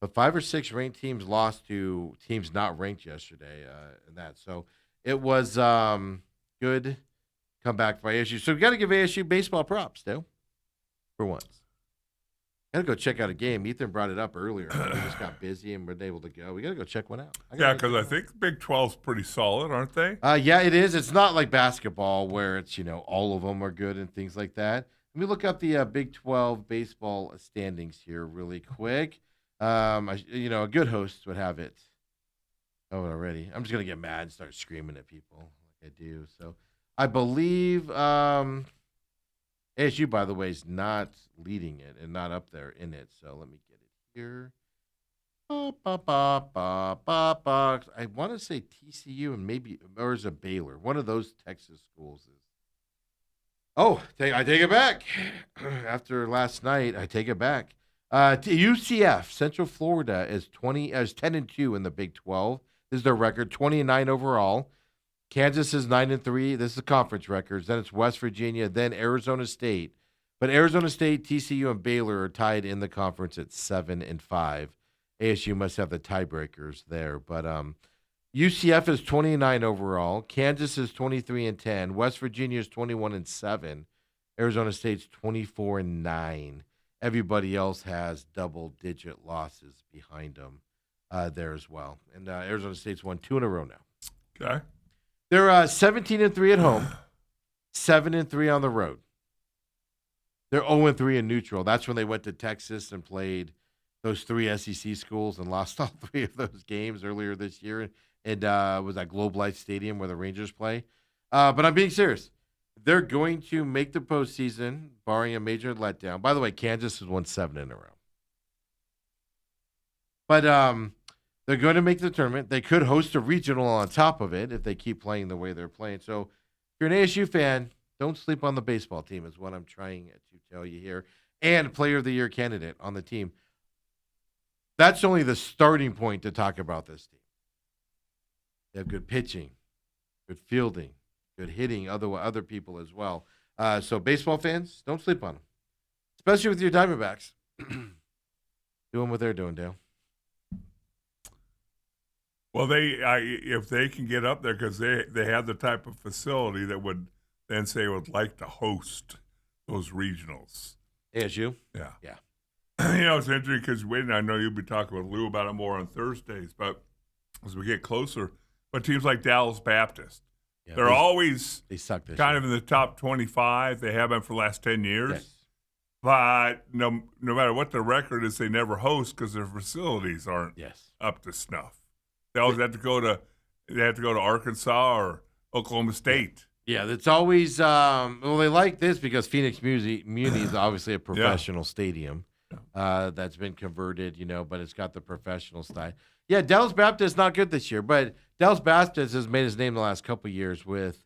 But 5 or 6 ranked teams lost to teams not ranked yesterday. In that, so it was good comeback by ASU. So we got to give ASU baseball props, Dale, for once. Got to go check out a game. Ethan brought it up earlier. We just got busy and weren't able to go. We got to go check one out. Yeah, because I think Big 12's pretty solid, aren't they? Yeah, it is. It's not like basketball where it's, all of them are good and things like that. Let me look up the Big 12 baseball standings here really quick. A good host would have it. Oh, already. I'm just going to get mad and start screaming at people like I do. So I believe ASU, by the way, is not leading it and not up there in it. So let me get it here. I want to say TCU and or is it Baylor? One of those Texas schools is. Oh, I take it back. After last night, I take it back. UCF, Central Florida, is 10-2 in the Big 12. This is their record, 20-9 overall. Kansas is 9-3. This is the conference records. Then it's West Virginia, then Arizona State. But Arizona State, TCU, and Baylor are tied in the conference at 7-5. ASU must have the tiebreakers there. But UCF is 29 overall. Kansas is 23-10. West Virginia is 21-7. Arizona State's 24-9. Everybody else has double-digit losses behind them there as well. And Arizona State's won 2 in a row now. Okay. They're 17-3 at home, 7-3 on the road. They're 0-3 in neutral. That's when they went to Texas and played those 3 SEC schools and lost all 3 of those games earlier this year. And was at Globe Life Stadium where the Rangers play. But I'm being serious. They're going to make the postseason, barring a major letdown. By the way, Kansas has won 7 in a row. But they're going to make the tournament. They could host a regional on top of it if they keep playing the way they're playing. So if you're an ASU fan, don't sleep on the baseball team is what I'm trying to tell you here. And Player of the Year candidate on the team. That's only the starting point to talk about this team. They have good pitching, good fielding, good hitting, other people as well. So baseball fans, don't sleep on them, especially with your Diamondbacks. Doing what they're doing, Dale. Well, if they can get up there, because they have the type of facility that would then say would like to host those regionals. ASU? Yeah. Yeah. It's interesting because I know you'll be talking with Lou about it more on Thursdays, but as we get closer, but teams like Dallas Baptist, Yeah, They're always they suck this kind year. of in the top 25. They have been for the last 10 years. Yes. But no matter what their record is, they never host because their facilities aren't Yes. up to snuff. They always have to go to Arkansas or Oklahoma State. Yeah, it's always well. They like this because Phoenix Muni is obviously a professional stadium that's been converted, but it's got the professional style. Yeah, Dallas Baptist not good this year, but Dallas Baptist has made his name the last couple of years with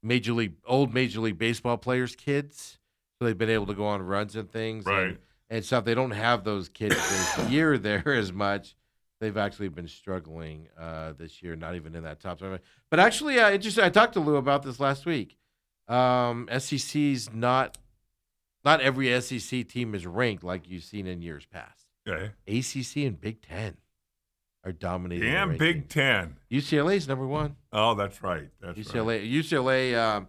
Major League Baseball players' kids, so they've been able to go on runs and things, Right. and stuff. They don't have those kids this year there as much. They've actually been struggling this year, not even in that top 7. But actually, interesting. I talked to Lou about this last week. SEC's not every SEC team is ranked like you've seen in years past. Okay. ACC and Big Ten are dominating. the And Big rankings. Ten. UCLA's number 1. Oh, that's right. That's right. UCLA.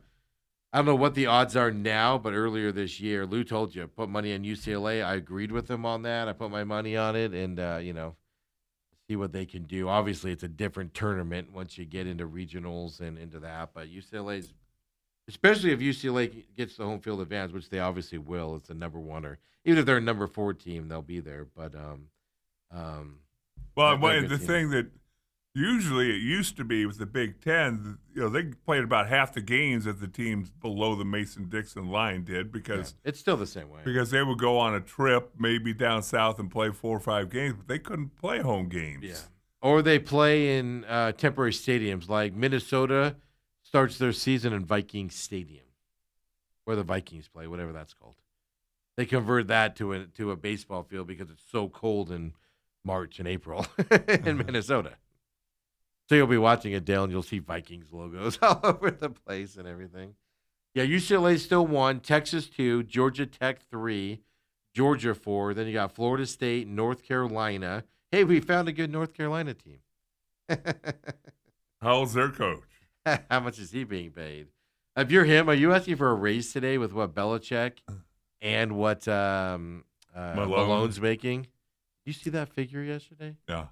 I don't know what the odds are now, but earlier this year, Lou told you put money on UCLA. I agreed with him on that. I put my money on it, and see what they can do. Obviously, it's a different tournament once you get into regionals and into that. But UCLA's, especially if UCLA gets the home field advantage, which they obviously will, it's the number 1, or even if they're a number 4 team, they'll be there. But Well, they're a good the team. thing that usually it used to be with the Big Ten, they played about half the games that the teams below the Mason-Dixon line did because it's still the same way. they would go on a trip, maybe down south, and play 4 or 5 games, but they couldn't play home games. Yeah. Or they play in temporary stadiums, like Minnesota starts their season in Vikings Stadium, where the Vikings play, whatever that's called. They convert that to a baseball field because it's so cold in March and April in Minnesota. So you'll be watching it, Dale, and you'll see Vikings logos all over the place and everything. Yeah, UCLA still 1, Texas 2, Georgia Tech 3, Georgia 4. Then you got Florida State, North Carolina. Hey, we found a good North Carolina team. How's their coach? How much is he being paid? If you're him, are you asking for a raise today with what Belichick and what Malone's making? Did you see that figure yesterday? Yeah.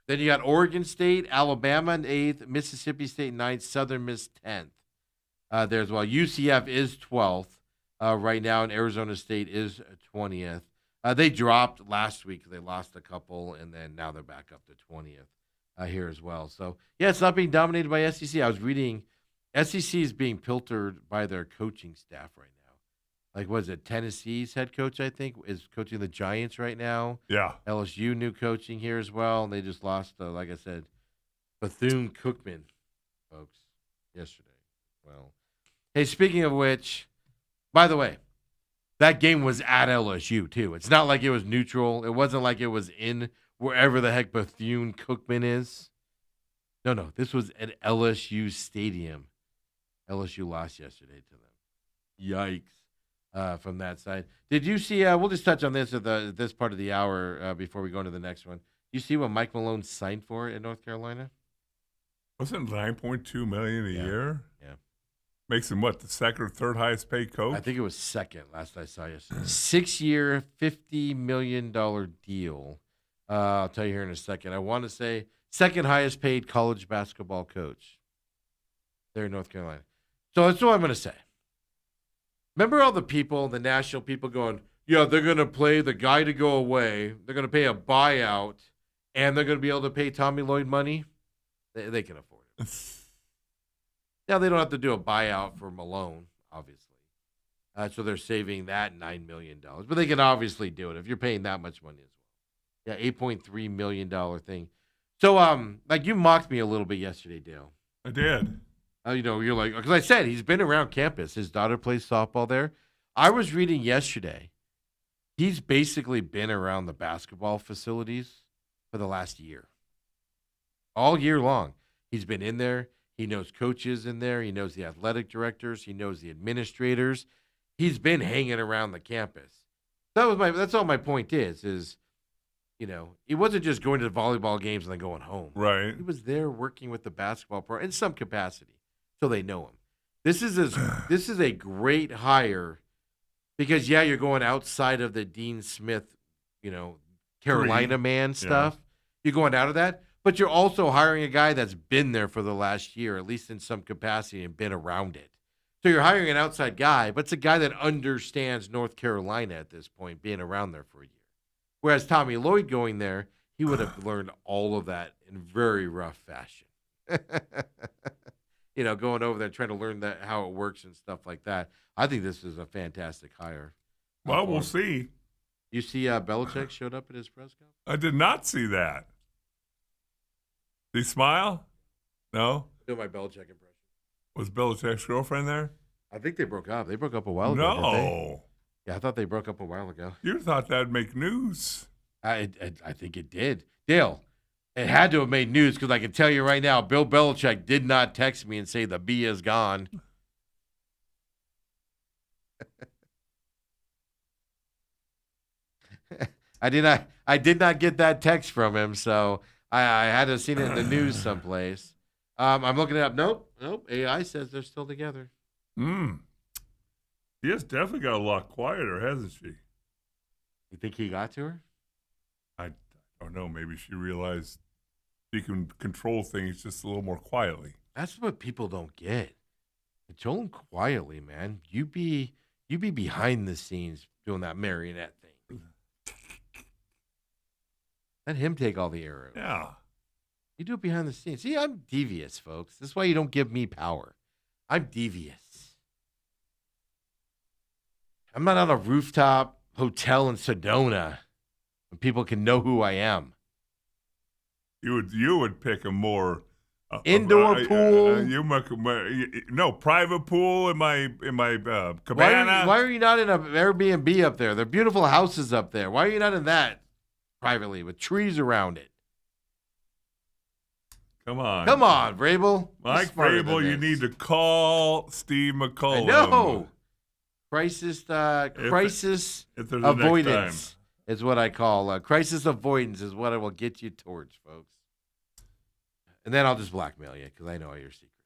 Then you got Oregon State, Alabama in 8th, Mississippi State 9th, Southern Miss 10th. There as well. UCF is 12th right now, and Arizona State is 20th. They dropped last week. They lost a couple, and then now they're back up to 20th here as well. So, yeah, it's not being dominated by SEC. I was reading SEC is being filtered by their coaching staff right now. Like, what is it? Tennessee's head coach, I think, is coaching the Giants right now. Yeah. LSU new coaching here as well. And they just lost, like I said, Bethune-Cookman, folks, yesterday. Well, hey, speaking of which, by the way, that game was at LSU, too. It's not like it was neutral. It wasn't like it was in wherever the heck Bethune-Cookman is. No, this was at LSU Stadium. LSU lost yesterday to them. Yikes. From that side. Did you see, we'll just touch on this at this part of the hour before we go into the next one. You see what Mike Malone signed for in North Carolina? Wasn't $9.2 million a year? Yeah. Makes him what, the second or third highest paid coach? I think it was second last I saw yesterday. 6-year, $50 million deal. I'll tell you here in a second. I want to say second highest paid college basketball coach there in North Carolina. So that's what I'm going to say. Remember all the people, the national people going, yeah, they're going to play the guy to go away. They're going to pay a buyout, and they're going to be able to pay Tommy Lloyd money? They can afford it. Now, they don't have to do a buyout for Malone, obviously. So they're saving that $9 million. But they can obviously do it if you're paying that much money as well. Yeah, $8.3 million thing. So, like, you mocked me a little bit yesterday, Dale. I did. You're like, because I said he's been around campus. His daughter plays softball there. I was reading yesterday. He's basically been around the basketball facilities for the last year. All year long. He's been in there. He knows coaches in there. He knows the athletic directors. He knows the administrators. He's been hanging around the campus. That's all my point is, he wasn't just going to the volleyball games and then going home. Right. He was there working with the basketball pro in some capacity. So they know him. This is a great hire because, yeah, you're going outside of the Dean Smith, Carolina man stuff. You're going out of that. but you're also hiring a guy that's been there for the last year, at least in some capacity, and been around it. So you're hiring an outside guy, but it's a guy that understands North Carolina at this point, being around there for a year. Whereas Tommy Lloyd going there, he would have learned all of that in very rough fashion. Going over there trying to learn how it works and stuff like that. I think this is a fantastic hire. Well, we'll see. You see Belichick showed up at his press conference? I did not see that. Did he smile? No? Do my Belichick impression. Was Belichick's girlfriend there? I think they broke up. They broke up a while ago. Didn't they? No. Yeah, I thought they broke up a while ago. You thought that'd make news. I think it did. Dale, it had to have made news because I can tell you right now, Bill Belichick did not text me and say the bee is gone. I did not get that text from him, so I had to have seen it in the news someplace. I'm looking it up. Nope. AI says they're still together. She has definitely got a lot quieter, hasn't she? You think he got to her? I don't know. Maybe she realized she can control things just a little more quietly. That's what people don't get. Control them quietly, man. You be behind the scenes doing that marionette thing. Let him take all the arrows. Yeah. You do it behind the scenes. See, I'm devious, folks. That's why you don't give me power. I'm devious. I'm not on a rooftop hotel in Sedona when people can know who I am. You would pick a more indoor pool. No private pool in my cabana. Why are you not in an Airbnb up there? They're beautiful houses up there. Why are you not in that privately with trees around it? Come on, Vrabel. Mike Vrabel, you need to call Steve McCullum. I know. Crisis avoidance is what I call. Crisis avoidance is what I will get you towards, folks. And then I'll just blackmail you because I know all your secrets.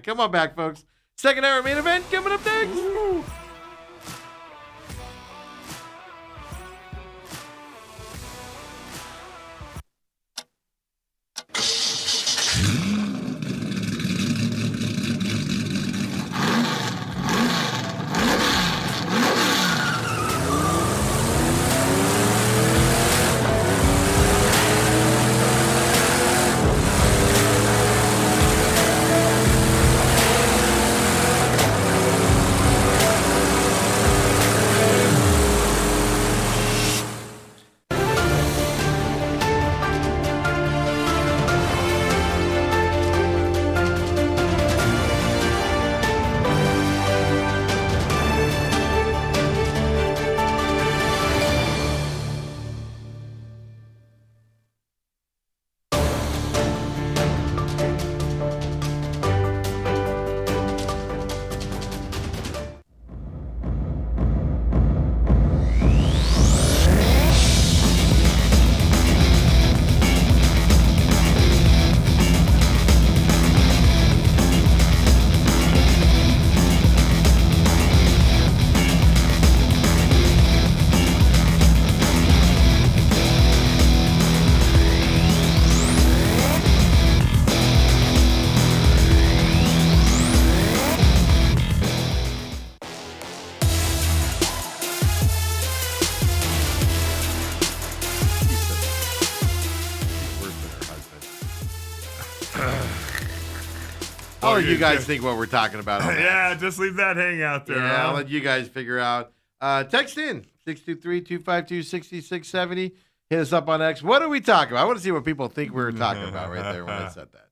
Come on back, folks. Second hour main event coming up next. Woo! I'll let you guys think what we're talking about. Yeah, just leave that hang out there. Yeah, I'll let you guys figure out. Text in 623-252-6670. Hit us up on X. What are we talking about? I want to see what people think we were talking about right there when I said that.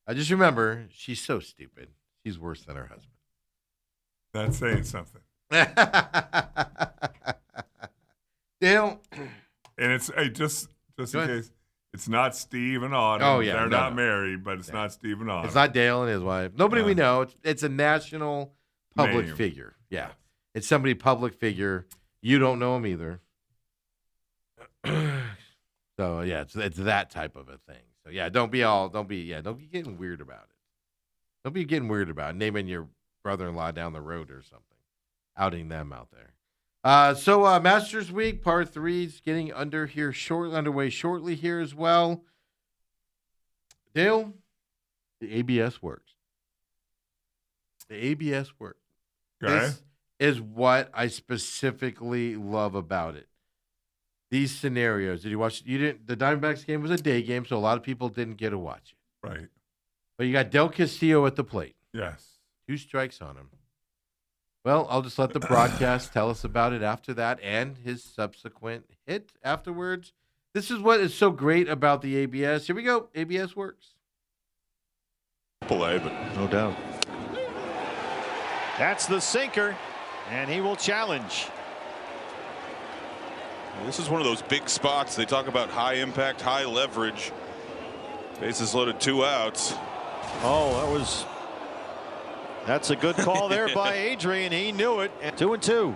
I just remember, she's so stupid. She's worse than her husband. That's saying something. Dale. And it's just in case. It's not Steve and Autumn. Oh, yeah. They're not married, but it's not Steve and Autumn. It's not Dale and his wife. Nobody we know. It's a national public figure. Yeah. It's somebody public figure. You don't know him either. So, yeah, it's that type of a thing. So, yeah, don't be getting weird about it. Don't be getting weird about it. Naming your brother-in-law down the road or something. Outing them out there. So Masters Week, Par 3 is getting underway shortly here as well. Dale, the ABS works. The ABS works. Okay. This is what I specifically love about it. These scenarios. Did you watch? You didn't. The Diamondbacks game was a day game, so a lot of people didn't get to watch it. Right. But you got Del Castillo at the plate. Yes. 2 strikes on him. Well, I'll just let the broadcast tell us about it after that and his subsequent hit afterwards. This is what is so great about the ABS. Here we go. ABS works. No doubt. That's the sinker, and he will challenge. This is one of those big spots. They talk about high impact, high leverage. Bases loaded, 2 outs. Oh, that's a good call there by Adrian. He knew it. And 2-2.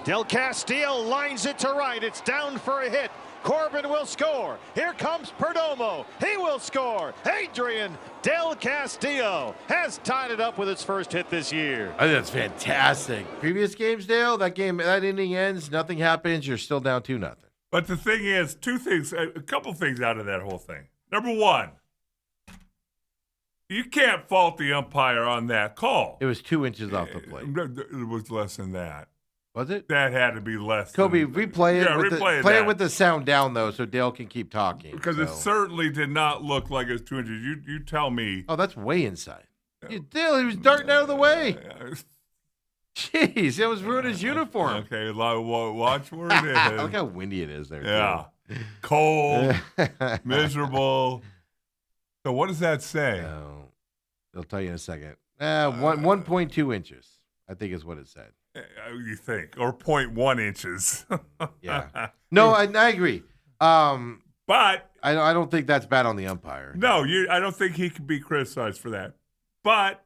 Del Castillo lines it to right. It's down for a hit. Corbin will score. Here comes Perdomo. He will score. Adrian Del Castillo has tied it up with his first hit this year. I think that's fantastic. Previous games, Dale, that inning ends, nothing happens, you're still down 2-0. But the thing is, a couple things out of that whole thing. Number one, you can't fault the umpire on that call. It was 2 inches off the plate. It was less than that. Was it? That had to be less. Kobe, replay it. Yeah, Play it with the sound down, though, so Dale can keep talking. Because it certainly did not look like it was 2 inches. You tell me. Oh, that's way inside. Dale, he was darting out of the way. Jeez, that was ruining his uniform. Okay, watch where it is. Look how windy it is there. Yeah. Cold, miserable. So what does that say? No, they'll tell you in a second. 1.2 inches, I think is what it said. You think, or 0.1 inches. Yeah. No, I agree. But I don't think that's bad on the umpire. No, I don't think he can be criticized for that. But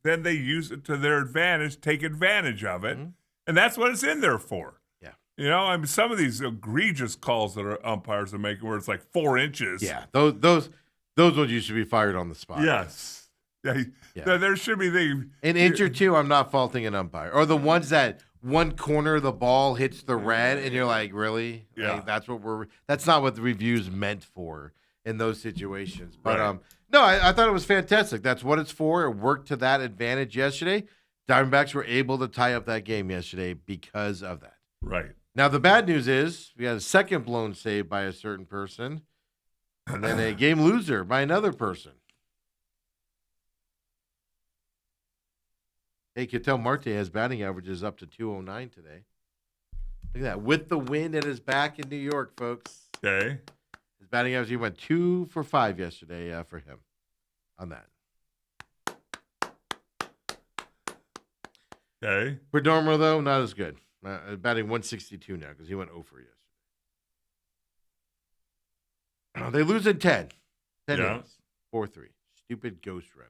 then they use it to their advantage, take advantage of it, and that's what it's in there for. Yeah. You know, I mean, some of these egregious calls that our umpires are making, where it's like 4 inches. Yeah, those ones you should be fired on the spot. Yes. Yeah. There should be an inch or two. I'm not faulting an umpire, or the ones that one corner of the ball hits the red, and you're like, really? Yeah. Like, that's not what the review's meant for in those situations. But Right. no, I thought it was fantastic. That's what it's for. It worked to that advantage yesterday. Diamondbacks were able to tie up that game yesterday because of that. Right. Now the bad news is we had a second blown save by a certain person, and then a game loser by another person. Hey, Ketel Marte has batting averages up to 209 today. Look at that. With the wind at his back in New York, folks. Okay. His batting average, he went 2 for 5 yesterday for him on that. Okay. Perdomo, though, not as good. Batting 162 now because he went 0 for yesterday. They lose in 10. 10 Yeah. innings. 4-3. Stupid ghost runner.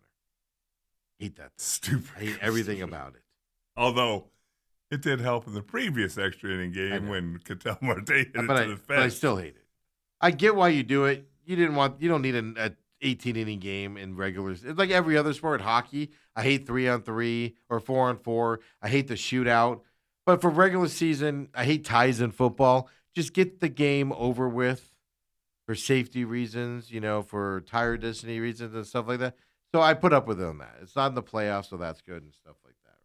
Hate that. Stupid. I hate everything about it. Although it did help in the previous extra inning game when Ketel Marte hit it to the fence. But I still hate it. I get why you do it. You don't need an 18 inning game in regulars. It's like every other sport. Hockey, I hate 3-on-3 or 4-on-4. I hate the shootout. But for regular season, I hate ties in football. Just get the game over with for safety reasons, for tiredness reasons and stuff like that. So I put up with it on that. It's not in the playoffs, so that's good and stuff like that,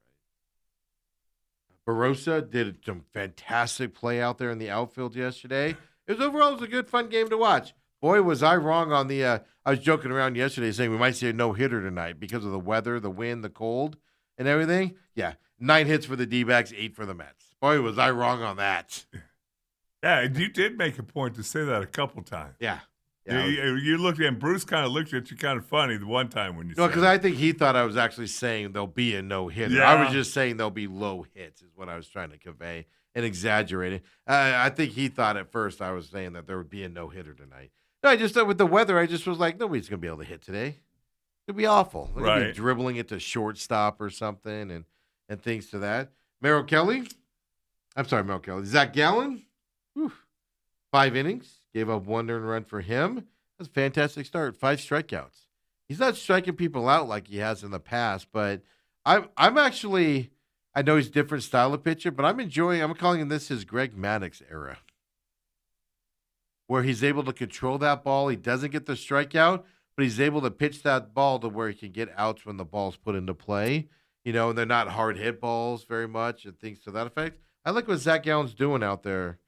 right? Barossa did some fantastic play out there in the outfield yesterday. It was a good, fun game to watch. Boy, was I wrong on the I was joking around yesterday saying we might see a no-hitter tonight because of the weather, the wind, the cold, and everything. Yeah, 9 hits for the D-backs, 8 for the Mets. Boy, was I wrong on that. Yeah, you did make a point to say that a couple times. Yeah. You looked at Bruce kind of looked at you kind of funny the one time when you No, said because it. I think he thought I was actually saying there'll be a no-hitter. Yeah. I was just saying there'll be low hits is what I was trying to convey and exaggerating. I think he thought at first I was saying that there would be a no-hitter tonight. No, I just thought with the weather, I just was like, nobody's going to be able to hit today. It'd be awful. They're going to be Right. dribbling it to shortstop or something and things to that. Merrill Kelly. Zach Gallen. Whew. 5 innings. Gave up 1 earned run for him. That's a fantastic start. 5 strikeouts. He's not striking people out like he has in the past, but I'm actually I know he's a different style of pitcher, but I'm calling this his Greg Maddux era, where he's able to control that ball. He doesn't get the strikeout, but he's able to pitch that ball to where he can get outs when the ball's put into play. And they're not hard hit balls very much and things to that effect. I like what Zach Gallen's doing out there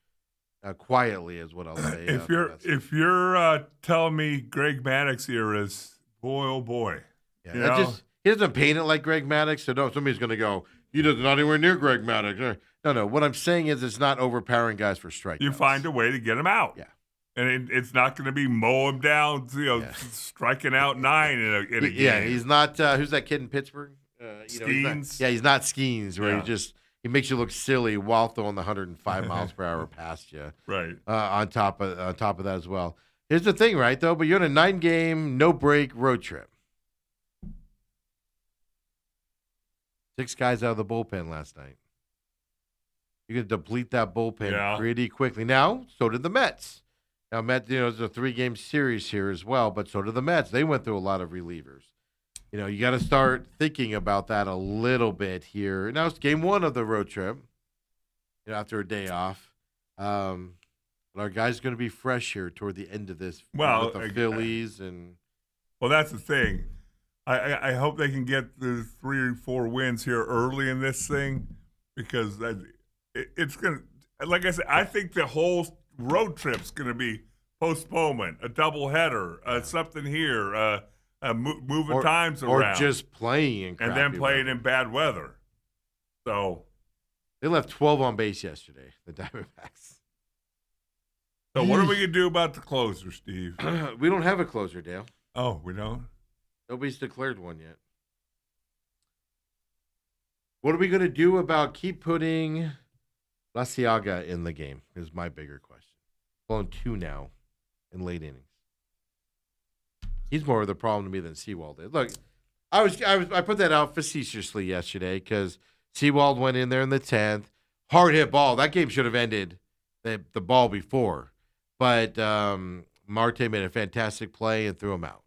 quietly, is what I'll say. If you're telling me Greg Maddux era is, boy, oh boy. Yeah, he doesn't paint it like Greg Maddux, so no, somebody's going to go, he does not anywhere near Greg Maddux. No. What I'm saying is it's not overpowering guys for strikeouts. You find a way to get him out. Yeah. And it's not going to be mow him down, striking out 9 in a game. Yeah, he's not. Who's that kid in Pittsburgh? Skeens. He's not Skeens, where he makes you look silly while throwing the 105 miles per hour past you. Right. On top of that as well. Here's the thing, right? Though, but you're on a 9-game, no break road trip. 6 guys out of the bullpen last night. You're going to deplete that bullpen pretty quickly. Now, so did the Mets. Now, Mets, it's a 3-game series here as well, but so did the Mets. They went through a lot of relievers. You got to start thinking about that a little bit here. Now, it's game 1 of the road trip, after a day off. But our guys going to be fresh here toward the end of this with the Phillies. Well, that's the thing. I hope they can get the 3 or 4 wins here early in this thing, because it's going to, like I said, I think the whole road trip's going to be postponement, a doubleheader, something here, moving times around. Or just playing in and then playing in bad weather. So they left 12 on base yesterday, the Diamondbacks. So what are we going to do about the closer, Steve? We don't have a closer, Dale. Oh, we don't? Nobody's declared one yet. What are we going to do about keep putting Laciaga in the game is my bigger question. Blown 2 now in late innings. He's more of the problem to me than Sewald is. Look, I put that out facetiously yesterday because Sewald went in there in the 10th. Hard hit ball. That game should have ended the ball before. But Marte made a fantastic play and threw him out.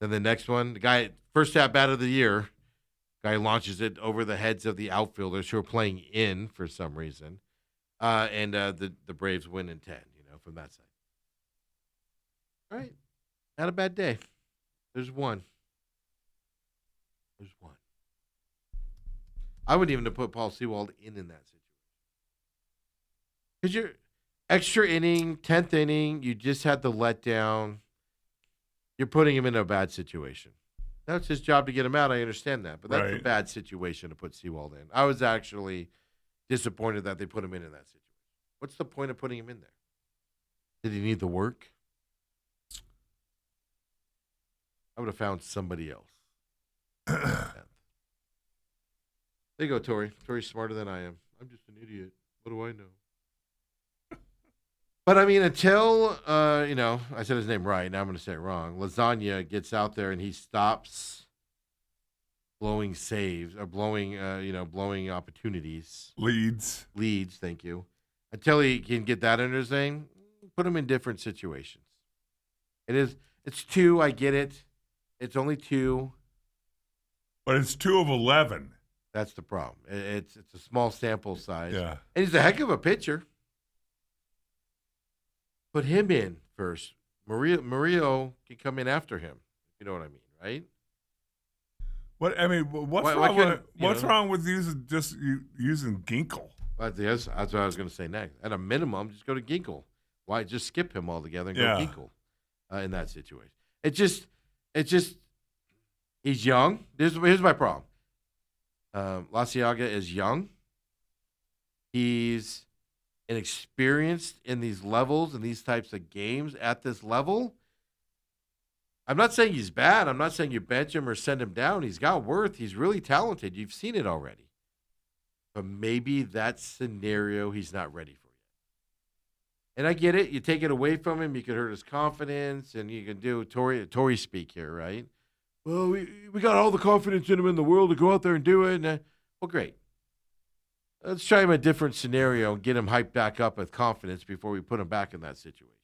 Then the next one, the guy, first at bat of the year, guy launches it over the heads of the outfielders who are playing in for some reason. And the Braves win in 10, from that side. All right. Not a bad day. There's one. I wouldn't even have put Paul Sewald in that situation. Because you're extra inning, 10th inning, you just had the letdown. You're putting him in a bad situation. That's his job to get him out. I understand that. But that's a bad situation to put Sewald in. I was actually disappointed that they put him in that situation. What's the point of putting him in there? Did he need the work? I would have found somebody else. There you go, Tori. Tori's smarter than I am. I'm just an idiot. What do I know? But, I mean, until, I said his name right. Now I'm going to say it wrong. Lasagna gets out there and he stops blowing saves or blowing opportunities. Leads, thank you. Until he can get that under his name, put him in different situations. It's 2, I get it. It's only 2. But it's 2 of 11. That's the problem. It's a small sample size. Yeah. And he's a heck of a pitcher. Put him in first. Murillo can come in after him. You know what I mean, right? What's wrong with using Ginkel? That's what I was going to say next. At a minimum, just go to Ginkel. Why just skip him altogether and go Ginkel in that situation? It's just he's young. Here's my problem. Laciaga is young. He's inexperienced in these levels and these types of games at this level. I'm not saying he's bad. I'm not saying you bench him or send him down. He's got worth. He's really talented. You've seen it already. But maybe that scenario he's not ready for yet. And I get it. You take it away from him, you could hurt his confidence, and you can do Tory speak here, right? Well, we got all the confidence in him in the world to go out there and do it. Well, great. Let's try him a different scenario and get him hyped back up with confidence before we put him back in that situation.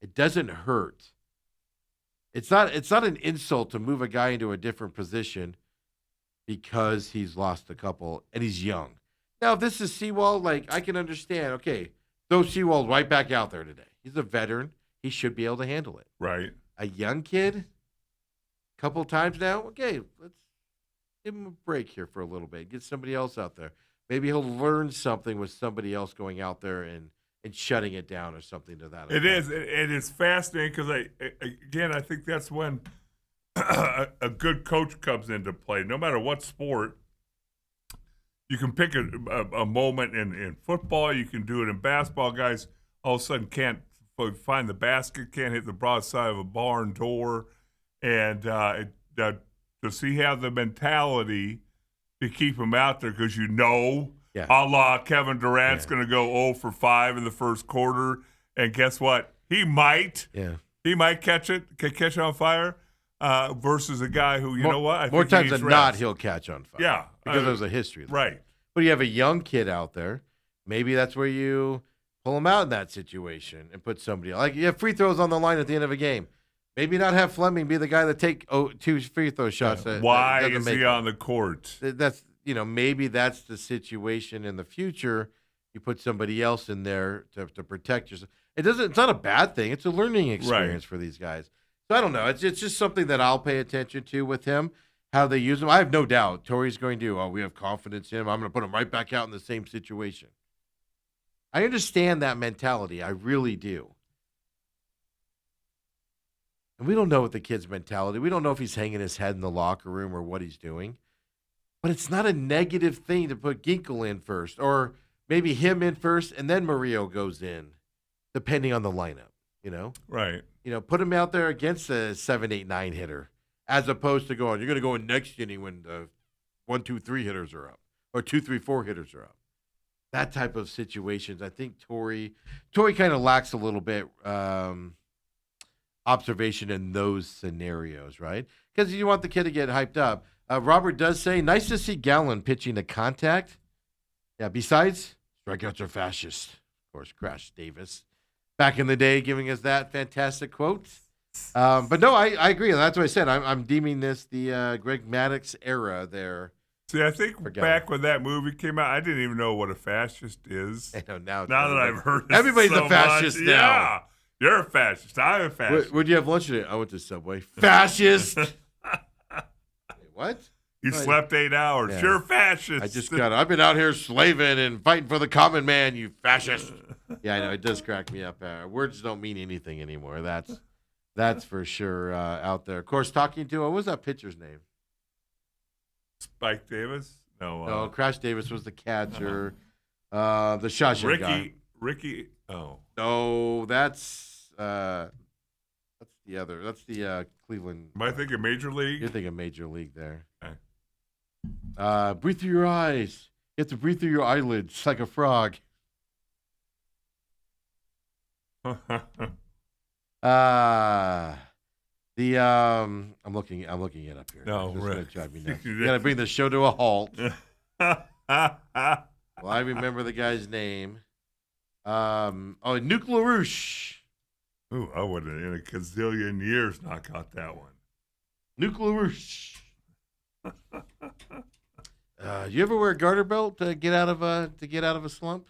It doesn't hurt. It's not an insult to move a guy into a different position because he's lost a couple and he's young. Now, if this is Sewald, like I can understand. Okay, throw Sewald right back out there today. He's a veteran. He should be able to handle it. Right. A young kid, couple times now. Okay, let's give him a break here for a little bit. Get somebody else out there. Maybe he'll learn something with somebody else going out there and shutting it down or something to that effect. It is fascinating because I think that's when a good coach comes into play. No matter what sport, you can pick a moment in football. You can do it in basketball. Guys all of a sudden can't find the basket, can't hit the broad side of a barn door, and does he have the mentality to keep him out there? Because a la Kevin Durant's going to go 0 for 5 in the first quarter, and guess what? He might catch it on fire. Versus a guy who, more times than not, he'll catch on fire. Yeah, because there's a history there. Right. But you have a young kid out there. Maybe that's where you pull him out in that situation and put somebody else. Like you have free throws on the line at the end of a game. Maybe not have Fleming be the guy that take 2 free throw shots. Why is he on the court? That's maybe that's the situation in the future. You put somebody else in there to protect yourself. It's not a bad thing. It's a learning experience for these guys. So I don't know. It's just something that I'll pay attention to with him, how they use him. I have no doubt Torrey's going to, we have confidence in him. I'm going to put him right back out in the same situation. I understand that mentality. I really do. And we don't know what the kid's mentality. We don't know if he's hanging his head in the locker room or what he's doing. But it's not a negative thing to put Ginkel in first, or maybe him in first and then Murillo goes in, depending on the lineup, Right. Put him out there against a 7, 8, 9 hitter, as opposed to you're going to go in next inning when the 1, 2, 3 hitters are up, or 2, 3, 4 hitters are up. That type of situations, I think Torrey kind of lacks a little bit observation in those scenarios, right? Because you want the kid to get hyped up. Robert does say, nice to see Gallen pitching to contact. Yeah, besides, strikeouts are fascist. Of course, Crash Davis. Back in the day, giving us that fantastic quote. But no, I agree. That's what I said. I'm deeming this the Greg Maddux era there. See, I think back when that movie came out, I didn't even know what a fascist is. I know now. Now that I've heard it everybody's so a fascist much, now. Yeah, you're a fascist. I'm a fascist. Where'd you have lunch today? I went to Subway. Fascist. Wait, what? You slept 8 hours. Yeah. You're a fascist. I've been out here slaving and fighting for the common man, you fascist. Yeah, I know. It does crack me up. Words don't mean anything anymore. That's for sure out there. Of course, talking to, what was that pitcher's name? Spike Davis? No, Crash Davis was the catcher. The Shawshank guy. Ricky. Oh. No, that's the other. That's the Cleveland. Am I thinking Major League? You're thinking Major League there. Okay. Breathe through your eyes. You have to breathe through your eyelids like a frog. I'm looking it up here. No, it's right. Gonna drive me nuts. You gotta bring the show to a halt. Well, I remember the guy's name. Nuke LaRouche. Ooh, I wouldn't in a gazillion years not got that one. Nuke LaRouche. You ever wear a garter belt to get out of a slump?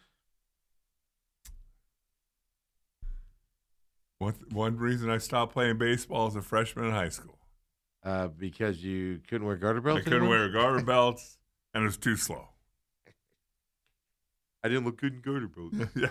One reason I stopped playing baseball as a freshman in high school. Because you couldn't wear garter belts? I couldn't wear garter belts, and it was too slow. I didn't look good in garter belts. Yeah.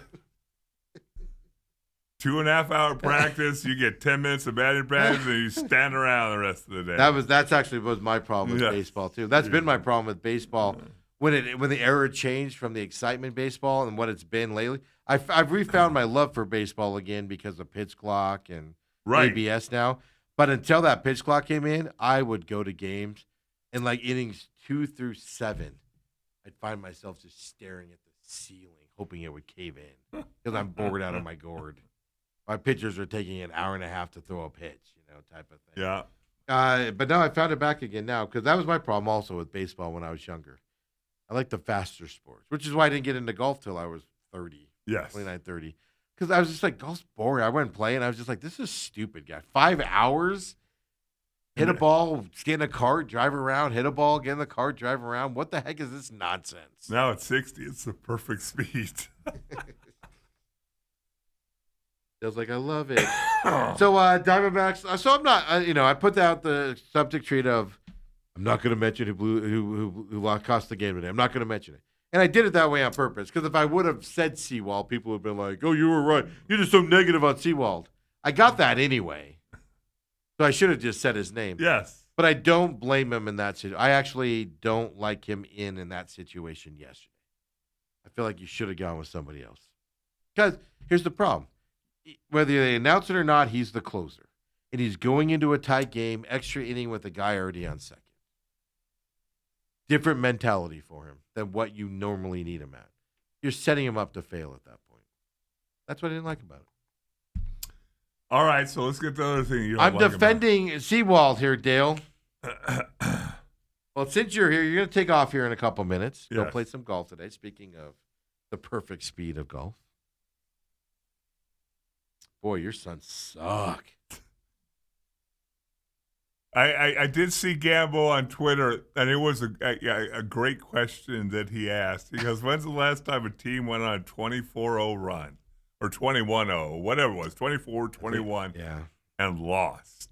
2.5 hour practice, you get 10 minutes of batting practice, and you stand around the rest of the day. That's actually was my problem with baseball too. That's been my problem with baseball when the era changed from the excitement baseball and what it's been lately. I've refound my love for baseball again because of pitch clock and ABS now. But until that pitch clock came in, I would go to games and like innings 2 through 7, I'd find myself just staring at the ceiling, hoping it would cave in because I'm bored out of my gourd. My pitchers are taking an hour and a half to throw a pitch, type of thing. Yeah. But now I found it back again now because that was my problem also with baseball when I was younger. I like the faster sports, which is why I didn't get into golf till I was 30. Yes. 29, 30. Because I was just like, golf's boring. I went and play, and I was just like, this is stupid, guy. 5 hours? Hit a ball, get in a cart, drive around, hit a ball, get in the cart, drive around. What the heck is this nonsense? Now at 60, it's the perfect speed. Feels like I love it. So Diamondbacks. So I'm not. I put out the subject tweet of I'm not going to mention who cost the game today. I'm not going to mention it, and I did it that way on purpose because if I would have said Sewald, people would have been like, "Oh, you were right. You're just so negative on Sewald." I got that anyway, so I should have just said his name. Yes, but I don't blame him in that situation. I actually don't like him in that situation yesterday. I feel like you should have gone with somebody else because here's the problem. Whether they announce it or not, he's the closer. And he's going into a tight game, extra inning with a guy already on second. Different mentality for him than what you normally need him at. You're setting him up to fail at that point. That's what I didn't like about it. All right, so let's get to the other thing you don't I'm like defending Sewald here, Dale. Well, since you're here, you're going to take off here in a couple minutes. Go Yes. play some golf today. Speaking of the perfect speed of golf. Boy, your sons suck. I did see Gambo on Twitter, and it was a great question that he asked. He goes, when's the last time a team went on a 24-0 run? Or 21-0, whatever it was, 24-21, and lost?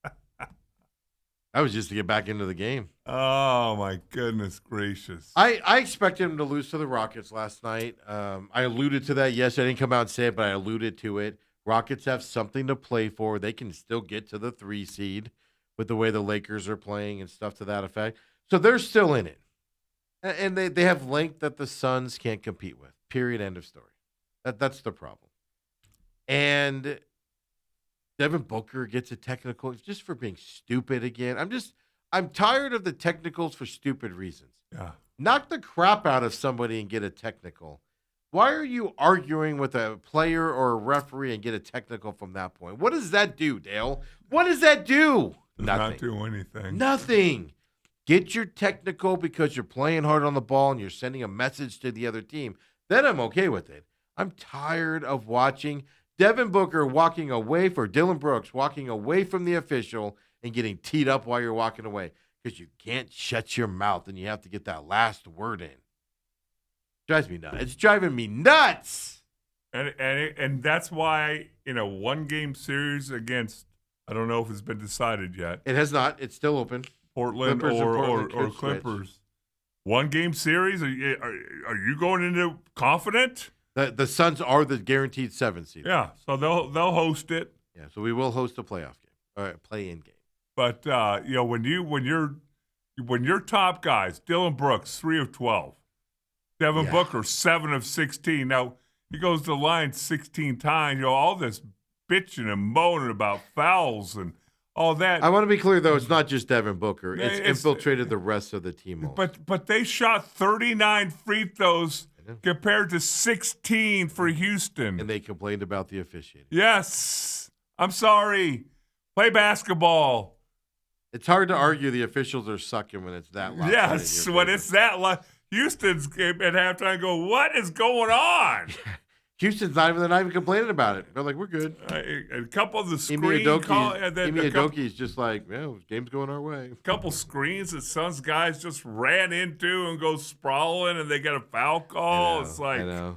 That was just to get back into the game. Oh, my goodness gracious. I expected him to lose to the Rockets last night. I alluded to that. Yes, I didn't come out and say it, but I alluded to it. Rockets have something to play for. They can still get to the 3 seed with the way the Lakers are playing and stuff to that effect. So they're still in it. And they have length that the Suns can't compete with. Period. End of story. That's the problem. And Devin Booker gets a technical just for being stupid again. I'm tired of the technicals for stupid reasons. Yeah. Knock the crap out of somebody and get a technical. Why are you arguing with a player or a referee and get a technical from that point? What does that do, Dale? What does that do? Does Nothing. not do anything. Nothing. Get your technical because you're playing hard on the ball and you're sending a message to the other team. Then I'm okay with it. I'm tired of watching Devin Booker walking away for Dylan Brooks, walking away from the official and getting teed up while you're walking away because you can't shut your mouth and you have to get that last word in. Drives me nuts. It's driving me nuts. And that's why in a 1-game series against, I don't know if it's been decided yet. It has not. It's still open. Portland Clippers and or Portland could Clippers. switch. 1-game series? Are you going into confident? The Suns are the guaranteed 7 seed. Yeah, so they'll host it. Yeah, so we will host a playoff game. All right, play-in game. But when your top guys, Dylan Brooks, 3 of 12, Devin Booker, 7 of 16. Now he goes to the line 16 times. All this bitching and moaning about fouls and all that. I want to be clear though, it's not just Devin Booker. It's infiltrated the rest of the team. Also. But they shot 39 free throws compared to 16 for Houston. And they complained about the officiating. Yes. I'm sorry. Play basketball. It's hard to argue the officials are sucking when it's that loud. Yes, when it's that loud. Houston's game at halftime go, what is going on? Houston's not even complaining about it. They're like, we're good. A couple of the Ime screens. Udoka's just like, game's going our way. A couple screens that Suns guys just ran into and go sprawling, and they get a foul call. It's like, I know.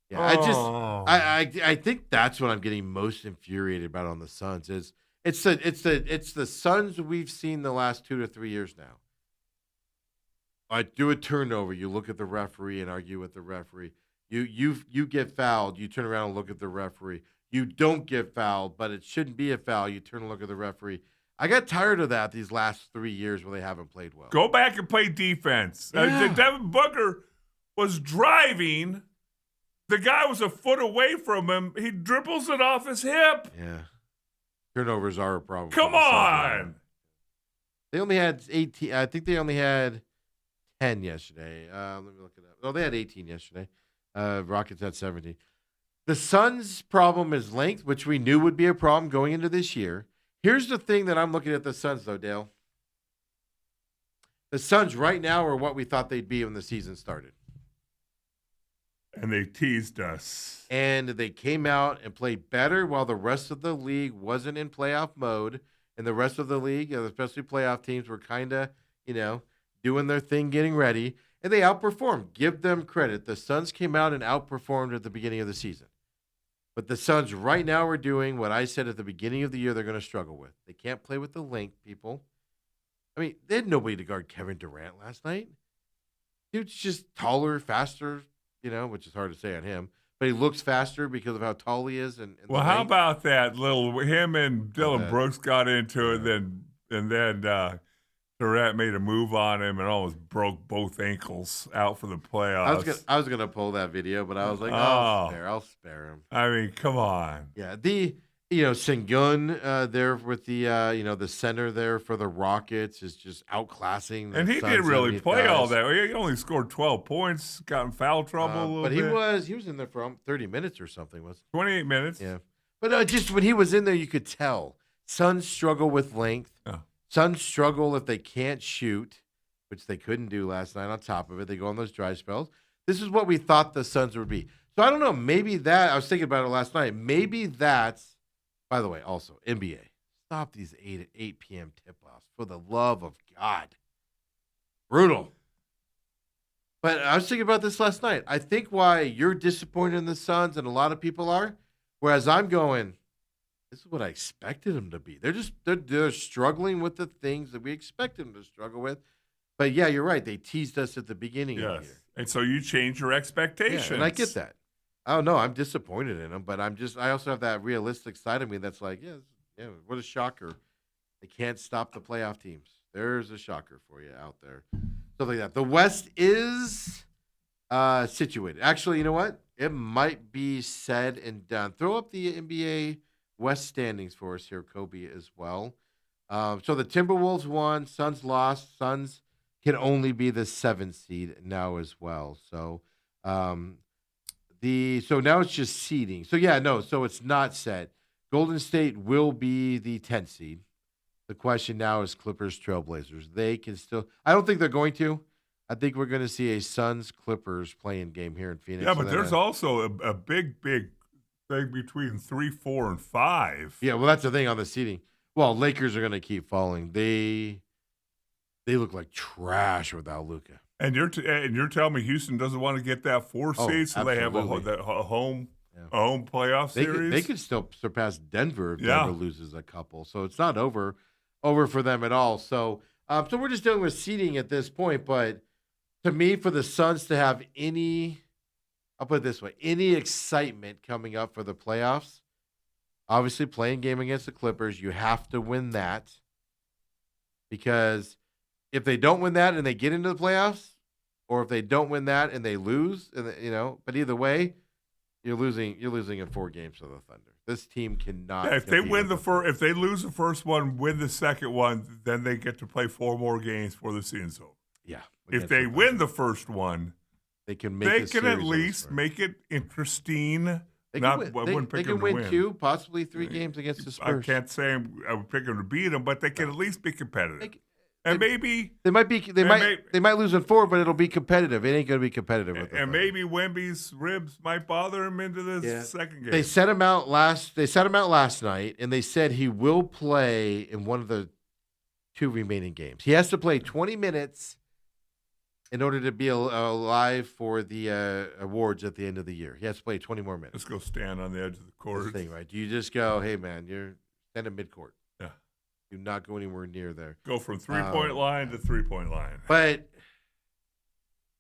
Yeah, I think that's what I'm getting most infuriated about on the Suns is it's the Suns we've seen the last 2 to 3 years now. Do a turnover. You look at the referee and argue with the referee. You get fouled. You turn around and look at the referee. You don't get fouled, but it shouldn't be a foul. You turn and look at the referee. I got tired of that these last 3 years where they haven't played well. Go back and play defense. Yeah. Devin Booker was driving. The guy was a foot away from him. He dribbles it off his hip. Yeah. Turnovers are a problem. Come on. They only had 18. I think they only had 10 yesterday. Let me look it up. No, they had 18 yesterday. Rockets had 17. The Suns' problem is length, which we knew would be a problem going into this year. Here's the thing that I'm looking at the Suns, though, Dale. The Suns right now are what we thought they'd be when the season started. And they teased us. And they came out and played better while the rest of the league wasn't in playoff mode. and the rest of the league, especially playoff teams, were kind of, doing their thing, getting ready, and they outperformed. Give them credit. The Suns came out and outperformed at the beginning of the season. But the Suns right now are doing what I said at the beginning of the year they're going to struggle with. They can't play with the length, people. I mean, they had nobody to guard Kevin Durant last night. Dude's just taller, faster, which is hard to say on him. But he looks faster because of how tall he is. And well, how about that little? Him and Dylan Brooks got into it, and then Durant made a move on him and almost broke both ankles out for the playoffs. I was gonna pull that video, but I was like, I'll spare him. I mean, come on. Yeah, Sengun there with the center there for the Rockets is just outclassing. And he didn't really play all that. He only scored 12 points, got in foul trouble a little bit. But he was in there for 30 minutes or something. 28 minutes. Yeah. But just when he was in there, you could tell. Suns struggle with length. Oh. Suns struggle if they can't shoot, which they couldn't do last night on top of it. They go on those dry spells. This is what we thought the Suns would be. So I don't know. Maybe I was thinking about it last night. Maybe that's, by the way, also, NBA, stop these 8 p.m. tip-offs for the love of God. Brutal. But I was thinking about this last night. I think why you're disappointed in the Suns and a lot of people are, whereas I'm going, this is what I expected them to be. They're struggling with the things that we expected them to struggle with. But yeah, you're right. They teased us at the beginning of the year. And so you change your expectations. Yeah, and I get that. Oh no, I'm disappointed in them, but I also have that realistic side of me that's like, yeah, what a shocker. They can't stop the playoff teams. There's a shocker for you out there. Stuff like that. The West is situated. Actually, you know what? It might be said and done. Throw up the NBA West standings for us here, Kobe, as well. So the Timberwolves won, Suns lost. Suns can only be the 7th seed now as well. So so now it's just seeding. So it's not set. Golden State will be the 10th seed. The question now is Clippers, Trailblazers. They can still – I don't think they're going to. I think we're going to see a Suns-Clippers playing game here in Phoenix. Yeah, but there's also a big thing between 3, 4, and 5. Yeah, well, that's the thing on the seeding. Well, Lakers are going to keep falling. They look like trash without Luka. And you're telling me Houston doesn't want to get that 4 seed, so absolutely. they have a home playoff series. They could still surpass Denver if Denver loses a couple. So it's not over for them at all. So we're just dealing with seeding at this point. But to me, for the Suns to have I'll put it this way, any excitement coming up for the playoffs, obviously playing game against the Clippers, you have to win that. Because if they don't win that and they get into the playoffs, or if they don't win that and they lose, but either way, you're losing in 4 games to the Thunder. This team cannot. Yeah, if they lose the first one, win the second one, then they get to play 4 more games for the season's over. Yeah. If they win the first one, they can at least make it interesting. They can win 2, possibly 3 games against the Spurs. I can't say I would pick them to beat them, but they can at least be competitive. They might lose in 4, but it'll be competitive. It ain't going to be competitive with them. And maybe Wemby's ribs might bother him into this second game. They set him out last night, and they said he will play in one of the 2 remaining games. He has to play 20 minutes in order to be alive for the awards at the end of the year. He has to play 20 more minutes. Let's go stand on the edge of the court. That's the thing, right? Do you just go, hey, man, you're standing midcourt? Yeah. Do not go anywhere near there. Go from 3-point line to 3-point line. But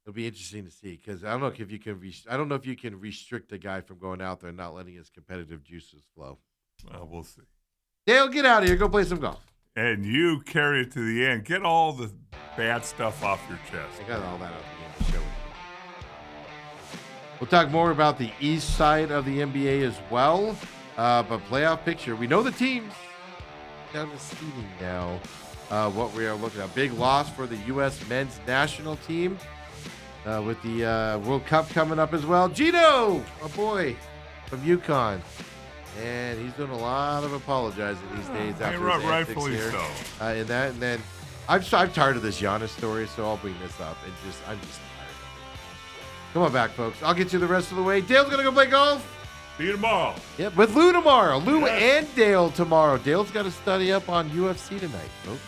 it'll be interesting to see because I don't know if you can restrict a guy from going out there and not letting his competitive juices flow. We'll see. Dale, get out of here. Go play some golf. And you carry it to the end. Get all the bad stuff off your chest. I got all that out the end. Show it. We'll talk more about the east side of the NBA as well. But playoff picture. We know the teams. Down to seeding now. What we are looking at. Big loss for the U.S. men's national team with the World Cup coming up as well. Gino, a boy from UConn. And he's doing a lot of apologizing these days after his antics here. So. And then I'm tired of this Giannis story, so I'll bring this up. I'm just tired of it. Come on back, folks. I'll get you the rest of the way. Dale's going to go play golf. See you tomorrow. Yep, with Lou tomorrow. Lou and Dale tomorrow. Dale's got to study up on UFC tonight, folks.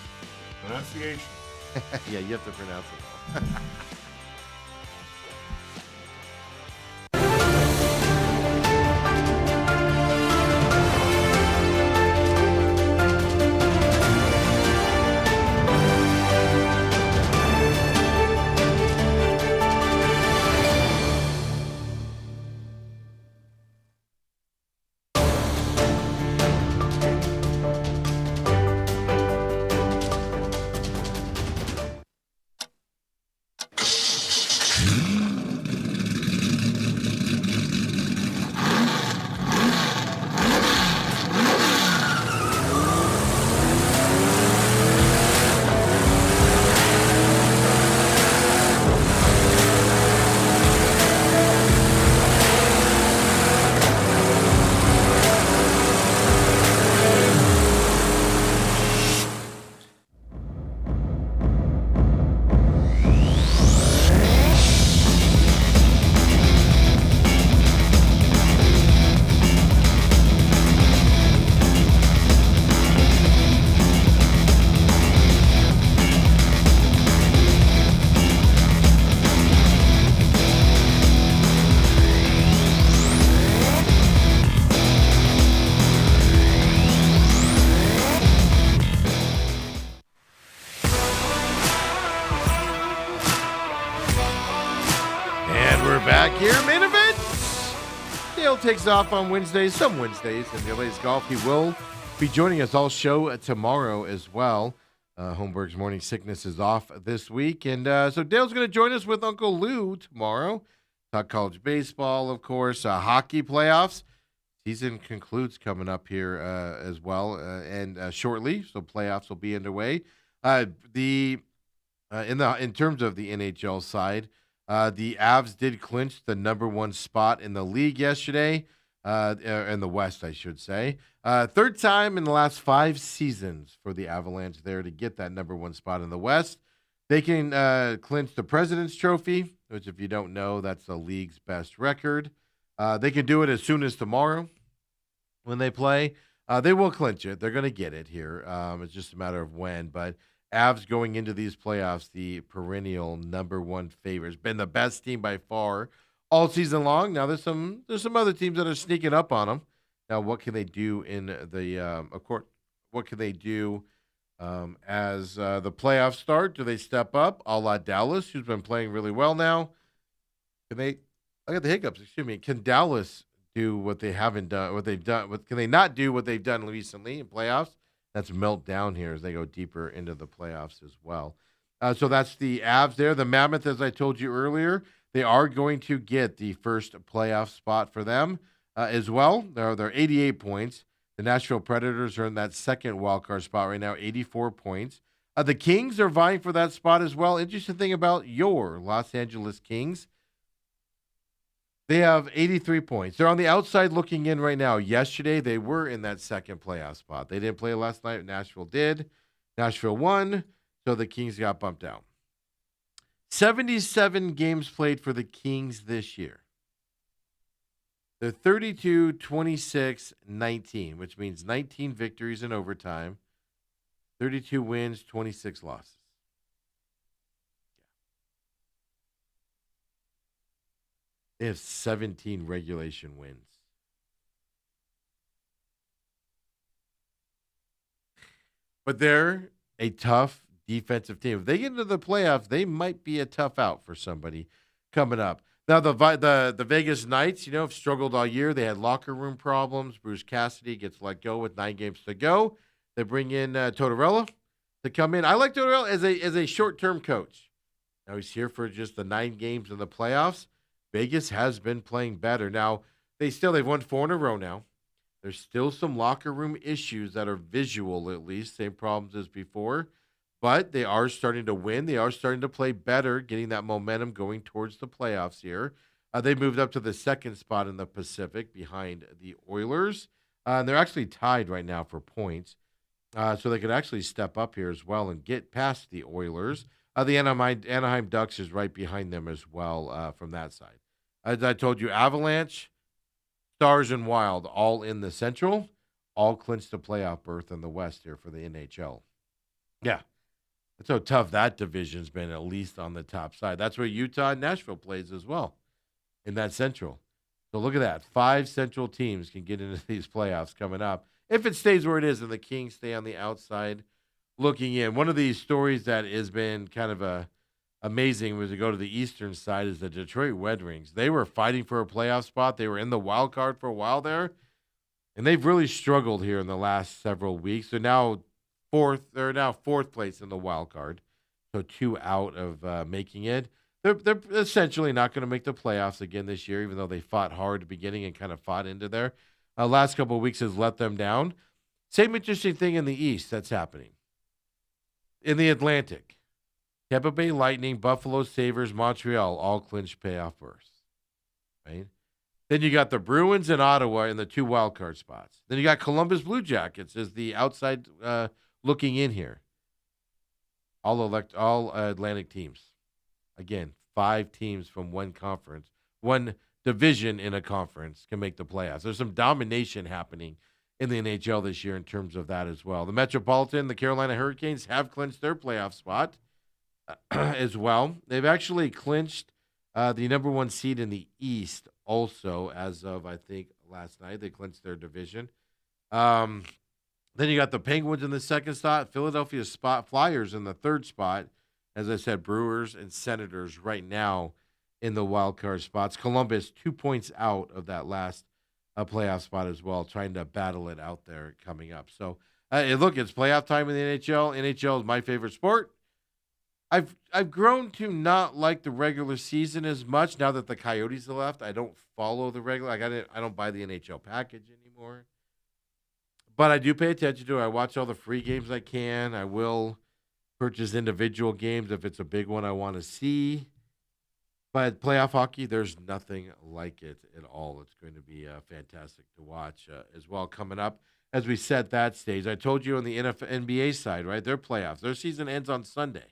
Pronunciation. Yeah, you have to pronounce it all. Back here, main event. Dale takes off on Wednesdays, some Wednesdays, in the LA's golf. He will be joining us all show tomorrow as well. Holmberg's morning sickness is off this week. And so Dale's going to join us with Uncle Lou tomorrow. Talk college baseball, of course, hockey playoffs. Season concludes coming up here as well and shortly, so playoffs will be underway. In terms of the NHL side, the Avs did clinch the number one spot in the league yesterday, in the West, I should say. Third time in the last 5 seasons for the Avalanche there to get that number one spot in the West. They can clinch the President's Trophy, which, if you don't know, that's the league's best record. They can do it as soon as tomorrow when they play. They will clinch it. They're going to get it here. It's just a matter of when, but Avs going into these playoffs, the perennial number one favorite. Has been the best team by far all season long. Now there's some other teams that are sneaking up on them. Now what can they do in the of course? What can they do as the playoffs start? Do they step up, a la Dallas, who's been playing really well now? Can they? I got the hiccups. Excuse me. Can Dallas do what they haven't done? What they've done? Can they not do what they've done recently in playoffs? That's melt down here as they go deeper into the playoffs as well. So that's the Avs there. The Mammoth, as I told you earlier, they are going to get the first playoff spot for them as well. They're 88 points. The Nashville Predators are in that second wildcard spot right now, 84 points. The Kings are vying for that spot as well. Interesting thing about your Los Angeles Kings, they have 83 points. They're on the outside looking in right now. Yesterday, they were in that second playoff spot. They didn't play last night. Nashville did. Nashville won, so the Kings got bumped down. 77 games played for the Kings this year. They're 32, 26, 19, which means 19 victories in overtime, 32 wins, 26 losses. They have 17 regulation wins. But they're a tough defensive team. If they get into the playoffs, they might be a tough out for somebody coming up. Now, the Vegas Knights, have struggled all year. They had locker room problems. Bruce Cassidy gets let go with 9 games to go. They bring in Tortorella to come in. I like Tortorella as a short-term coach. Now, he's here for just the 9 games in the playoffs. Vegas has been playing better. Now, they've won 4 in a row now. There's still some locker room issues that are visual, at least, same problems as before. But they are starting to win. They are starting to play better, getting that momentum going towards the playoffs here. They moved up to the second spot in the Pacific behind the Oilers. And they're actually tied right now for points. So they could actually step up here as well and get past the Oilers. The Anaheim Ducks is right behind them as well from that side. As I told you, Avalanche Stars and Wild, all in the Central, all clinched a playoff berth in the West here for the NHL. Yeah. That's how tough that division's been, at least on the top side. That's where Utah and Nashville plays as well in that Central. So look at that. 5 Central teams can get into these playoffs coming up. If it stays where it is and the Kings stay on the outside looking in. One of these stories that has been kind of amazing was to go to the eastern side is the Detroit Red Wings. They were fighting for a playoff spot. They were in the wild card for a while there, and they've really struggled here in the last several weeks. They're now fourth place in the wild card, so 2 out of making it. They're essentially not going to make the playoffs again this year, even though they fought hard at the beginning and kind of fought into there. Last couple of weeks has let them down. Same interesting thing in the East that's happening. In the Atlantic, Tampa Bay Lightning, Buffalo Sabres, Montreal all clinched playoff berths. Right? Then you got the Bruins and Ottawa in the 2 wild card spots. Then you got Columbus Blue Jackets as the outside looking in here. All Atlantic teams. Again, 5 teams from one conference, one division in a conference can make the playoffs. There's some domination happening in the NHL this year in terms of that as well. The Metropolitan, the Carolina Hurricanes have clinched their playoff spot as well. They've actually clinched the number 1 seed in the East also as of, I think, last night. They clinched their division. Then you got the Penguins in the 2nd spot, Philadelphia Flyers in the 3rd spot. As I said, Brewers and Senators right now in the wild card spots. Columbus 2 points out of that last playoff spot as well, trying to battle it out there coming up. So, look, it's playoff time in the NHL. NHL is my favorite sport. I've grown to not like the regular season as much now that the Coyotes have left. I don't follow the regular. I don't buy the NHL package anymore. But I do pay attention to it. I watch all the free games I can. I will purchase individual games if it's a big one I want to see. But playoff hockey, there's nothing like it at all. It's going to be fantastic to watch as well coming up. As we set that stage, I told you on the NBA side, right? Their playoffs, their season ends on Sunday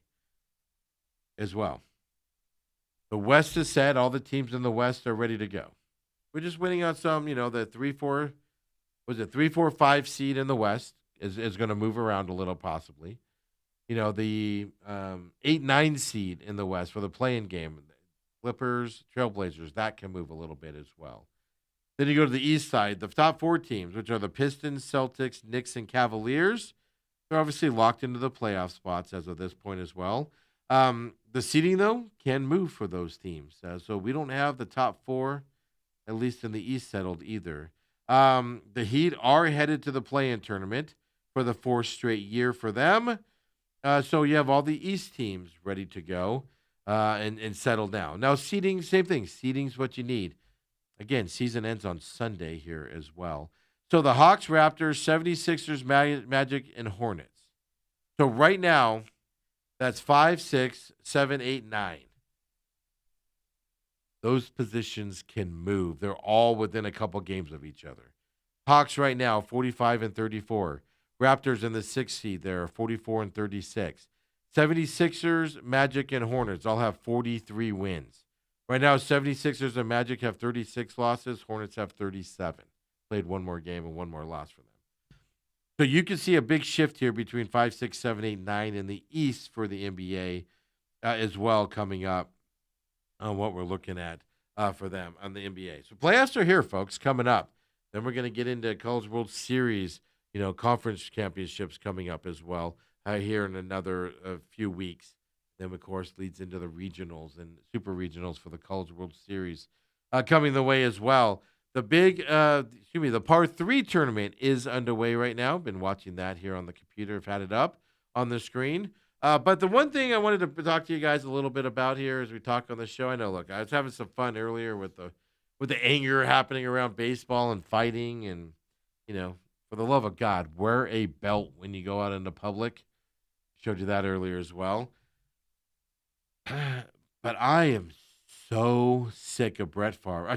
as well. The West is set. All the teams in the West are ready to go. We're just waiting on some, the 3-4-5 seed in the West is going to move around a little possibly. The 8-9 seed in the West for the play-in game, Clippers, Trailblazers, that can move a little bit as well. Then you go to the East side, the top 4 teams, which are the Pistons, Celtics, Knicks, and Cavaliers. They're obviously locked into the playoff spots as of this point as well. The seeding, though, can move for those teams. So we don't have the top 4, at least in the East, settled either. The Heat are headed to the play-in tournament for the 4th straight year for them. So you have all the East teams ready to go and settle down. Now, seeding, same thing. Seeding's what you need. Again, season ends on Sunday here as well. So the Hawks, Raptors, 76ers, Magic, and Hornets. So right now, that's 5, 6, 7, 8, 9. Those positions can move. They're all within a couple games of each other. Hawks right now, 45 and 34. Raptors in the 6th seed there, 44 and 36. 76ers, Magic, and Hornets all have 43 wins. Right now, 76ers and Magic have 36 losses. Hornets have 37. Played one more game and one more loss for them. So you can see a big shift here between 5, 6, 7, 8, 9 in the East for the NBA as well coming up on what we're looking at for them on the NBA. So playoffs are here, folks, coming up. Then we're going to get into College World Series, conference championships coming up as well here in another few weeks. Then, of course, leads into the regionals and super regionals for the College World Series coming the way as well. The the Par 3 tournament is underway right now. Been watching that here on the computer. I've had it up on the screen. But the one thing I wanted to talk to you guys a little bit about here as we talk on the show, I know, look, I was having some fun earlier with the anger happening around baseball and fighting and, for the love of God, wear a belt when you go out into public. Showed you that earlier as well. But I am so sick of Brett Favre.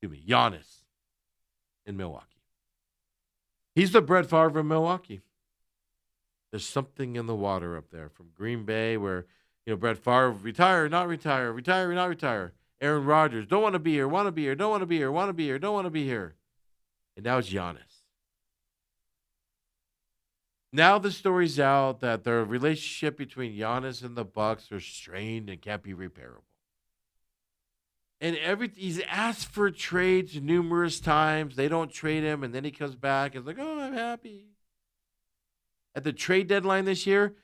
Giannis in Milwaukee. He's the Brett Favre of Milwaukee. There's something in the water up there from Green Bay where, Brett Favre, retire, not retire, retire, not retire. Aaron Rodgers, don't want to be here, want to be here, don't want to be here, want to be here, don't want to be here. And now it's Giannis. Now the story's out that the relationship between Giannis and the Bucks are strained and can't be repairable. And he's asked for trades numerous times. They don't trade him, and then he comes back and is like, oh, I'm happy. At the trade deadline this year,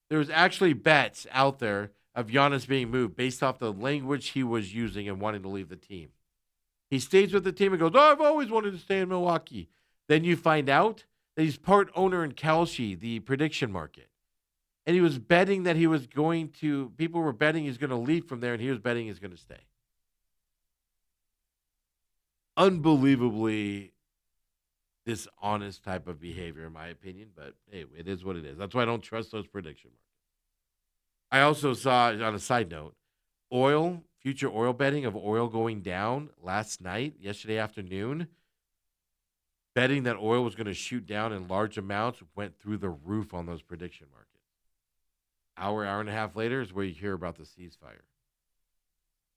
there was actually bets out there of Giannis being moved based off the language he was using and wanting to leave the team. He stays with the team and goes, oh, I've always wanted to stay in Milwaukee. Then you find out that he's part owner in Kalshi, the prediction market. And he was betting that he was going to, people were betting he's going to leave from there, and he was betting he's going to stay. Unbelievably dishonest type of behavior, in my opinion, but hey, it is what it is. That's why I don't trust those prediction markets. I also saw, on a side note, future oil betting of oil going down yesterday afternoon, betting that oil was going to shoot down in large amounts went through the roof on those prediction markets. Hour and a half later is where you hear about the ceasefire.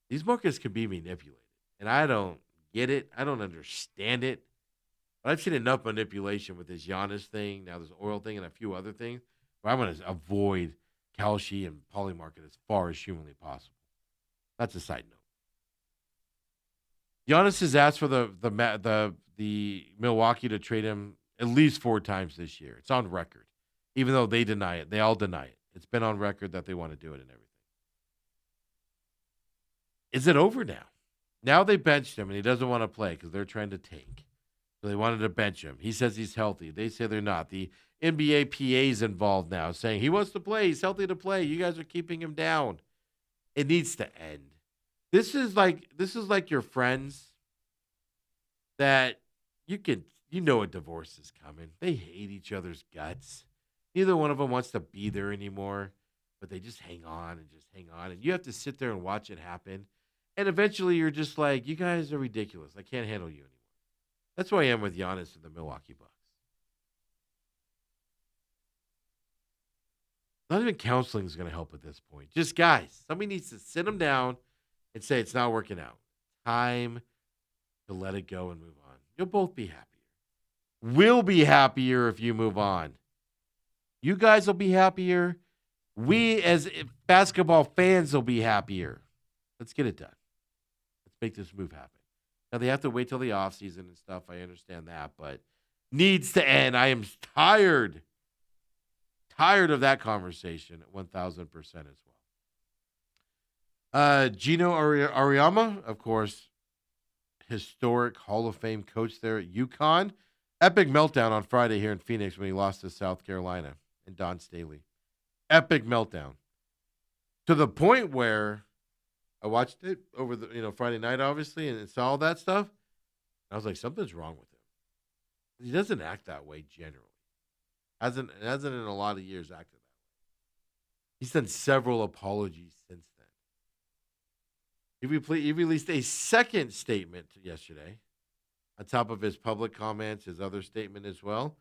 These markets can be manipulated, and I don't get it. I don't understand it. But I've seen enough manipulation with this Giannis thing, now this oil thing, and a few other things, where I'm going to avoid Kalshi and Polymarket as far as humanly possible. That's a side note. Giannis has asked for the Milwaukee to trade him at least 4 times this year. It's on record, even though they deny it. They all deny it. It's been on record that they want to do it and everything. Is it over now? Now they benched him, and he doesn't want to play because they're trying to tank. So they wanted to bench him. He says he's healthy. They say they're not. The NBA PA is involved now, saying he wants to play. He's healthy to play. You guys are keeping him down. It needs to end. This is like your friends that you know a divorce is coming. They hate each other's guts. Neither one of them wants to be there anymore, but they just hang on. And you have to sit there and watch it happen. And eventually you're just like, you guys are ridiculous. I can't handle you anymore. That's who I am with Giannis and the Milwaukee Bucks. Not even counseling is going to help at this point. Just guys, somebody needs to sit them down and say it's not working out. Time to let it go and move on. You'll both be happier. We'll be happier if you move on. You guys will be happier. We as basketball fans will be happier. Let's get it done. Let's make this move happen. Now, they have to wait till the offseason and stuff. I understand that, but needs to end. I am tired of that conversation at 1,000% as well. Gino Auriemma, of course, historic Hall of Fame coach there at UConn. Epic meltdown on Friday here in Phoenix when he lost to South Carolina and Don Staley. Epic meltdown. To the point where I watched it over the Friday night, obviously, and saw all that stuff. I was like, something's wrong with him. He doesn't act that way generally. Hasn't in a lot of years acted that way. He's done several apologies since then. He released a second statement yesterday, on top of his public comments, his other statement as well,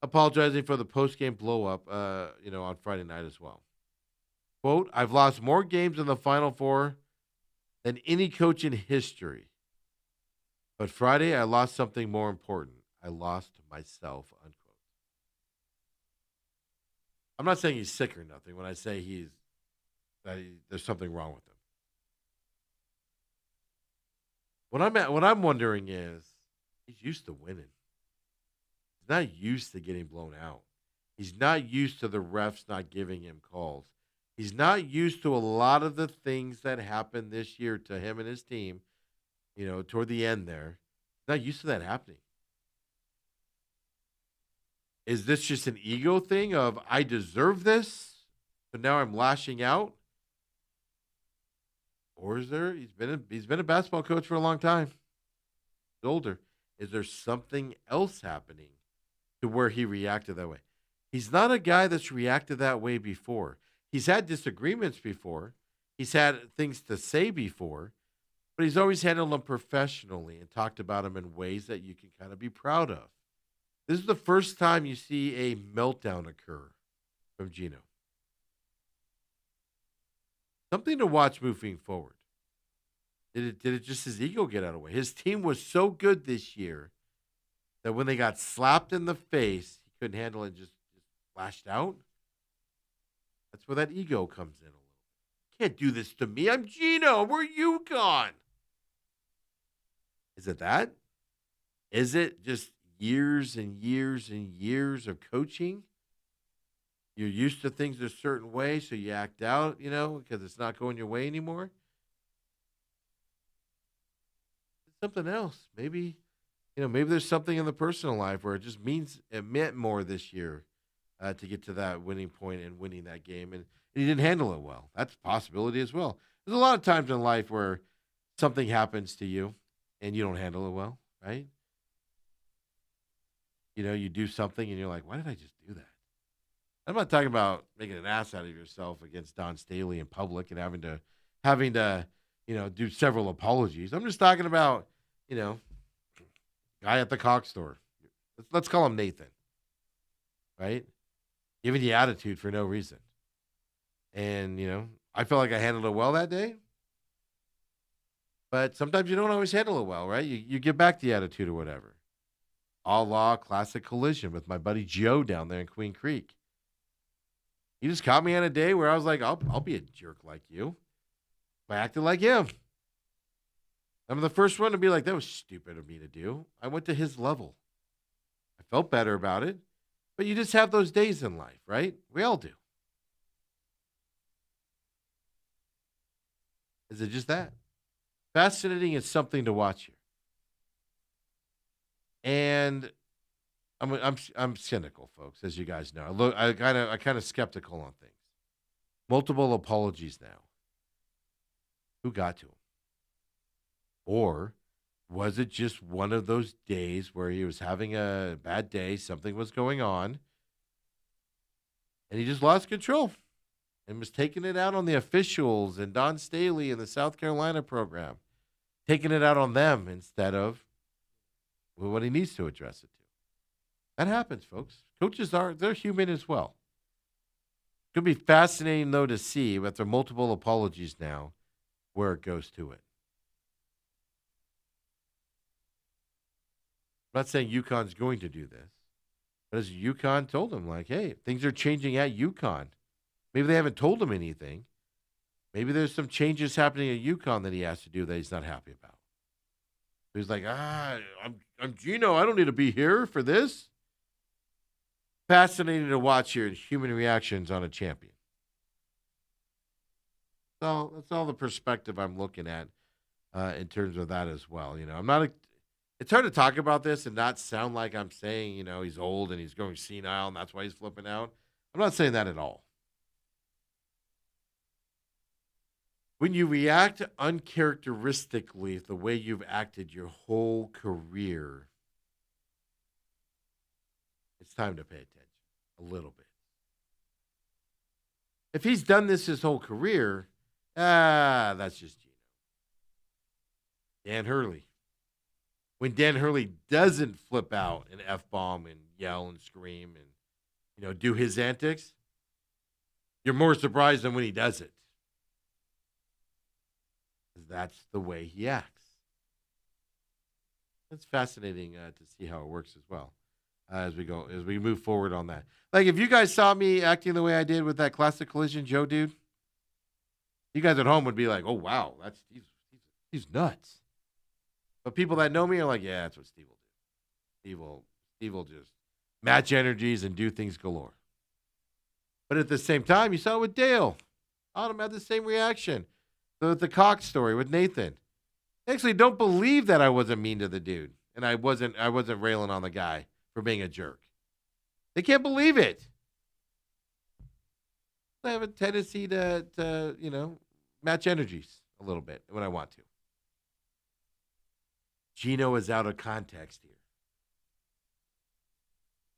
apologizing for the post-game blow-up, on Friday night as well. Quote, I've lost more games in the Final Four than any coach in history. But Friday, I lost something more important. I lost myself, unquote. I'm not saying he's sick or nothing when I say there's something wrong with him. What I'm wondering is, he's used to winning. He's not used to getting blown out. He's not used to the refs not giving him calls. He's not used to a lot of the things that happened this year to him and his team, toward the end there. He's not used to that happening. Is this just an ego thing of, I deserve this, so now I'm lashing out? Or is there, he's been a basketball coach for a long time. He's older. Is there something else happening to where he reacted that way? He's not a guy that's reacted that way before. He's had disagreements before. He's had things to say before, but he's always handled them professionally and talked about them in ways that you can kind of be proud of. This is the first time you see a meltdown occur from Gino. Something to watch moving forward. Did it just his ego get out of the way? His team was so good this year that when they got slapped in the face, he couldn't handle it and just lashed out. That's where that ego comes in a little. Can't do this to me. I'm Gino. We're UConn. Is it that? Is it just years and years and years of coaching? You're used to things a certain way, so you act out, because it's not going your way anymore. It's something else. Maybe there's something in the personal life where it meant more this year to get to that winning point and winning that game, and he didn't handle it well. That's a possibility as well. There's a lot of times in life where something happens to you and you don't handle it well, right? You do something and you're like, why did I just do that? I'm not talking about making an ass out of yourself against Don Staley in public and having to do several apologies. I'm just talking about, guy at the Cox store. Let's call him Nathan, right? Giving you attitude for no reason. And, I felt like I handled it well that day. But sometimes you don't always handle it well, right? You give back the attitude or whatever. A la classic collision with my buddy Joe down there in Queen Creek. He just caught me on a day where I was like, I'll be a jerk like you. I acted like him. I'm the first one to be like, that was stupid of me to do. I went to his level. I felt better about it. But you just have those days in life, right? We all do. Is it just that? Fascinating is something to watch here. And I'm cynical, folks, as you guys know. I kind of skeptical on things. Multiple apologies now. Who got to him? Or was it just one of those days where he was having a bad day, something was going on, and he just lost control and was taking it out on the officials and Don Staley and the South Carolina program, taking it out on them instead of what he needs to address it to. That happens, folks. Coaches they're human as well. It's going to be fascinating, though, to see, after multiple apologies now, where it goes to it. I'm not saying UConn's going to do this, but as UConn told him, like, hey, things are changing at UConn. Maybe they haven't told him anything. Maybe there's some changes happening at UConn that he has to do that he's not happy about. So he's like, I'm Gino. I don't need to be here for this. Fascinating to watch here, human reactions on a champion. So that's all the perspective I'm looking at in terms of that as well. It's hard to talk about this and not sound like I'm saying, he's old and he's going senile and that's why he's flipping out. I'm not saying that at all. When you react uncharacteristically the way you've acted your whole career, it's time to pay attention a little bit. If he's done this his whole career, that's just Gino. Dan Hurley. When Dan Hurley doesn't flip out and F-bomb and yell and scream and, do his antics, you're more surprised than when he does it. Because that's the way he acts. It's fascinating to see how it works as well as we move forward on that. Like, if you guys saw me acting the way I did with that classic collision Joe dude, you guys at home would be like, oh, wow, he's nuts. But people that know me are like, yeah, that's what Steve will do. Steve will just match energies and do things galore. But at the same time, you saw it with Dale. Autumn had the same reaction. So with the Cox story with Nathan. They actually don't believe that I wasn't mean to the dude. And I wasn't railing on the guy for being a jerk. They can't believe it. I have a tendency to match energies a little bit when I want to. Gino is out of context here.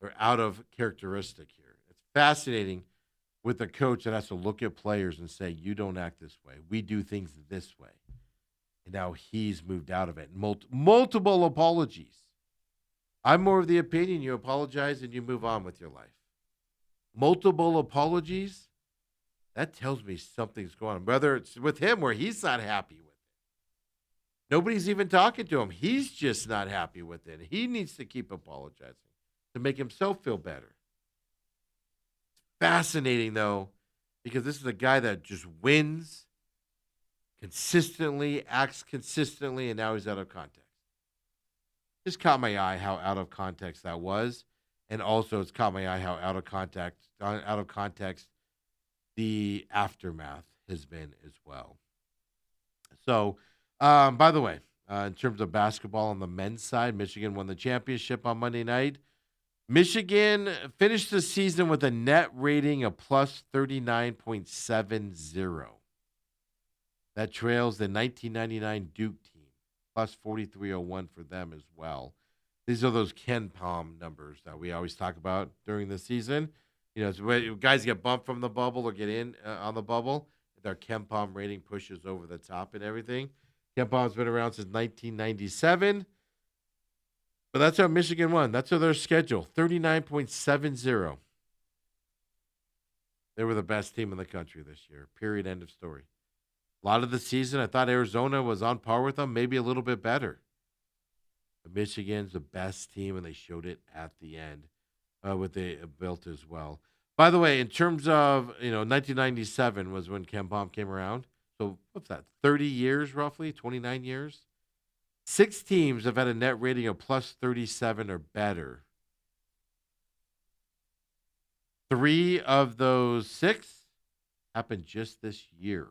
Or out of characteristic here. It's fascinating with a coach that has to look at players and say, you don't act this way. We do things this way. And now he's moved out of it. Multiple apologies. I'm more of the opinion you apologize and you move on with your life. Multiple apologies, that tells me something's going on. Whether it's with him where he's not happy with it. Nobody's even talking to him. He's just not happy with it. He needs to keep apologizing to make himself feel better. Fascinating, though, because this is a guy that just wins consistently, acts consistently, and now he's out of context. Just caught my eye how out of context that was, and also it's caught my eye how out of context the aftermath has been as well. So, by the way, in terms of basketball on the men's side, Michigan won the championship on Monday night. Michigan finished the season with a net rating of plus 39.70. That trails the 1999 Duke team, plus 43.01 for them as well. These are those Ken Palm numbers that we always talk about during the season. You know, when guys get bumped from the bubble or get in on the bubble, their Ken Palm rating pushes over the top and everything. Ken Palm's been around since 1997. But that's how Michigan won. That's how their schedule, 39.70. They were the best team in the country this year. Period. End of story. A lot of the season, I thought Arizona was on par with them, maybe a little bit better. But Michigan's the best team, and they showed it at the end with they built as well. By the way, in terms of, 1997 was when Ken Palm came around. So what's that, 30 years roughly, 29 years? 6 teams have had a net rating of plus 37 or better. 3 of those 6 happened just this year.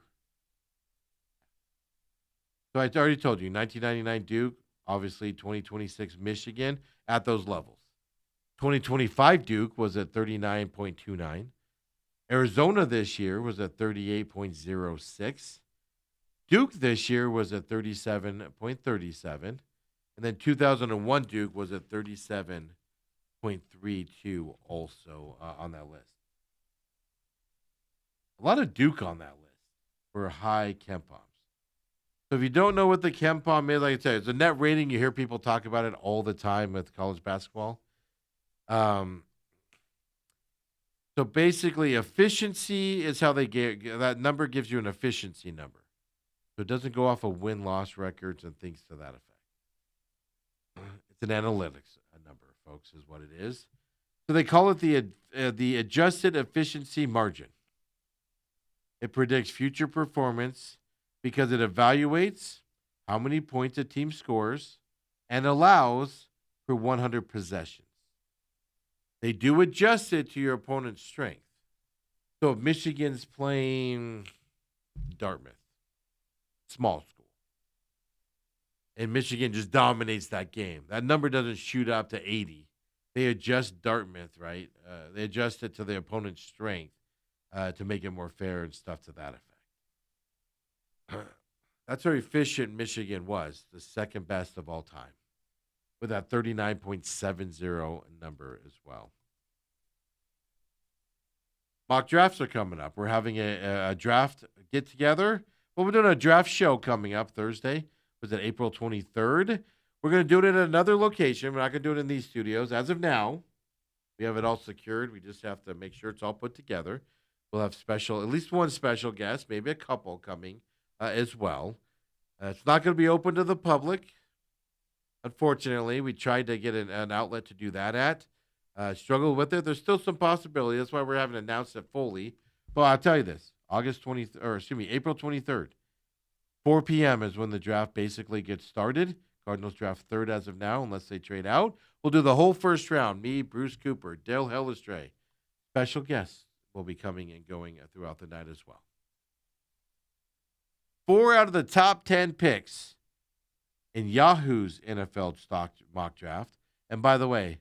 So I already told you, 1999 Duke, obviously 2026 Michigan at those levels. 2025 Duke was at 39.29. Arizona this year was at 38.06. Duke this year was at 37.37. And then 2001 Duke was at 37.32 also on that list. A lot of Duke on that list for high Ken Palms. So if you don't know what the Ken Palm is, like I said, it's a net rating. You hear people talk about it all the time with college basketball. So basically, efficiency is how they get that number gives you an efficiency number. So it doesn't go off of win-loss records and things to that effect. It's an analytics number, folks, is what it is. So they call it the adjusted efficiency margin. It predicts future performance because it evaluates how many points a team scores and allows for 100 possessions. They do adjust it to your opponent's strength. So if Michigan's playing Dartmouth, small school, and Michigan just dominates that game, that number doesn't shoot up to 80. They adjust Dartmouth, right? They adjust it to the opponent's strength to make it more fair and stuff to that effect. That's how efficient Michigan was, the second best of all time, with that 39.70 number as well. Mock drafts are coming up. We're having a draft get-together. Well, we're doing a draft show coming up Thursday. Was it April 23rd? We're going to do it at another location. We're not going to do it in these studios. As of now, we have it all secured. We just have to make sure it's all put together. We'll have at least one special guest, maybe a couple coming as well. It's not going to be open to the public. Unfortunately, we tried to get an outlet to do that at. Struggled with it. There's still some possibility. That's why we haven't announced it fully. But I'll tell you this: April 23rd, 4 p.m. is when the draft basically gets started. Cardinals draft third as of now, unless they trade out. We'll do the whole first round. Me, Bruce Cooper, Dale Hellestray. Special guests will be coming and going throughout the night as well. 4 out of the top 10 picks in Yahoo's NFL stock mock draft. And by the way,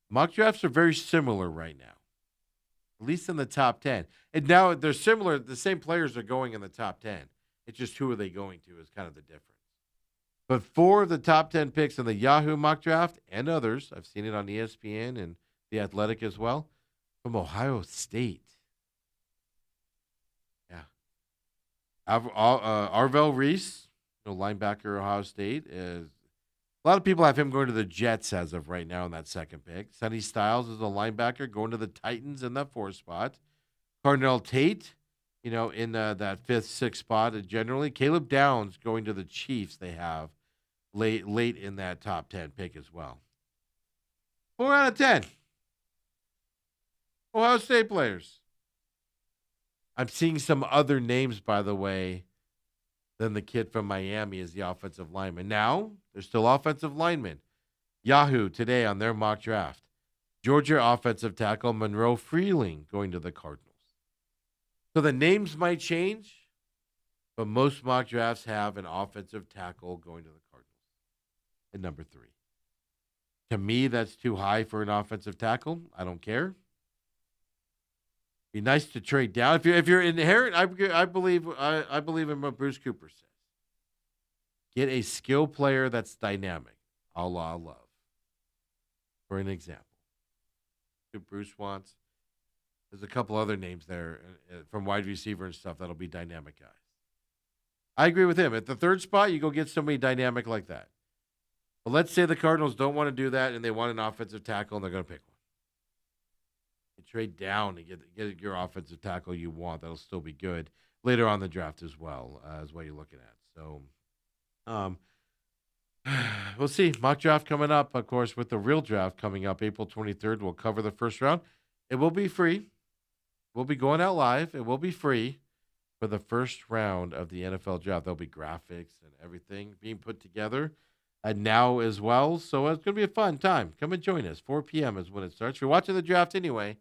mock drafts are very similar right now, at least in the top 10. And now they're similar. The same players are going in the top 10. It's just who are they going to is kind of the difference. But 4 of the top 10 picks in the Yahoo mock draft and others, I've seen it on ESPN and The Athletic as well, from Ohio State. Yeah. Arvell Reese, linebacker, Ohio State. A lot of people have him going to the Jets as of right now in that second pick. Sonny Styles is a linebacker going to the Titans in that 4th spot. Cardell Tate, in that 5th, 6th spot generally. Caleb Downs going to the Chiefs they have late in that top 10 pick as well. 4 out of 10. Ohio State players. I'm seeing some other names, by the way, than the kid from Miami as the offensive lineman. Now, there's still offensive linemen. Yahoo today on their mock draft. Georgia offensive tackle Monroe Freeling going to the Cardinals. So the names might change, but most mock drafts have an offensive tackle going to the Cardinals at number 3. To me, that's too high for an offensive tackle. I don't care. Be nice to trade down. If you're inherent, I believe in what Bruce Cooper says. Get a skill player that's dynamic, a la Love. For an example, if Bruce wants. There's a couple other names there from wide receiver and stuff that'll be dynamic guys. I agree with him. At the 3rd spot, you go get somebody dynamic like that. But let's say the Cardinals don't want to do that and they want an offensive tackle and they're going to pick one. You trade down and get your offensive tackle you want. That'll still be good later on in the draft as well, is what you're looking at. So, we'll see. Mock draft coming up, of course, with the real draft coming up April 23rd. We'll cover the first round. It will be free. We'll be going out live. It will be free for the first round of the NFL draft. There'll be graphics and everything being put together now as well. So it's going to be a fun time. Come and join us. 4 p.m. is when it starts. If you're watching the draft anyway,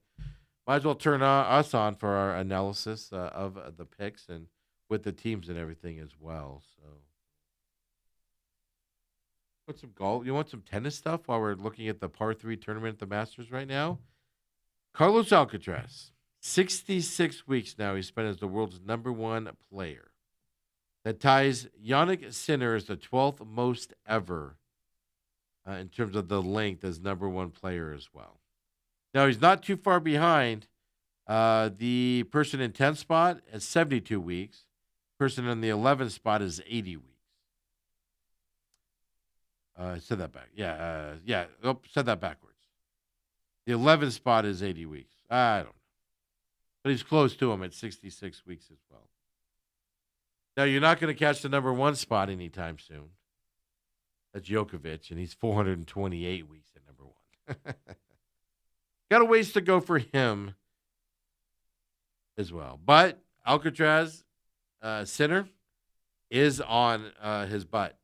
might as well turn us on for our analysis of the picks and with the teams and everything as well. So, want some golf? You want some tennis stuff while we're looking at the par 3 tournament at the Masters right now? Carlos Alcaraz, 66 weeks now he spent as the world's #1 player. That ties Yannick Sinner as the 12th most ever in terms of the length as #1 player as well. Now, he's not too far behind the person in 10th spot at 72 weeks. Person in the 11th spot is 80 weeks. Said that back. Yeah. Oh, said that backwards. The 11th spot is 80 weeks. I don't know. But he's close to him at 66 weeks as well. Now, you're not going to catch the #1 spot anytime soon. That's Djokovic, and he's 428 weeks at #1. Got a ways to go for him as well. But Alcatraz, Sinner, is on his butt.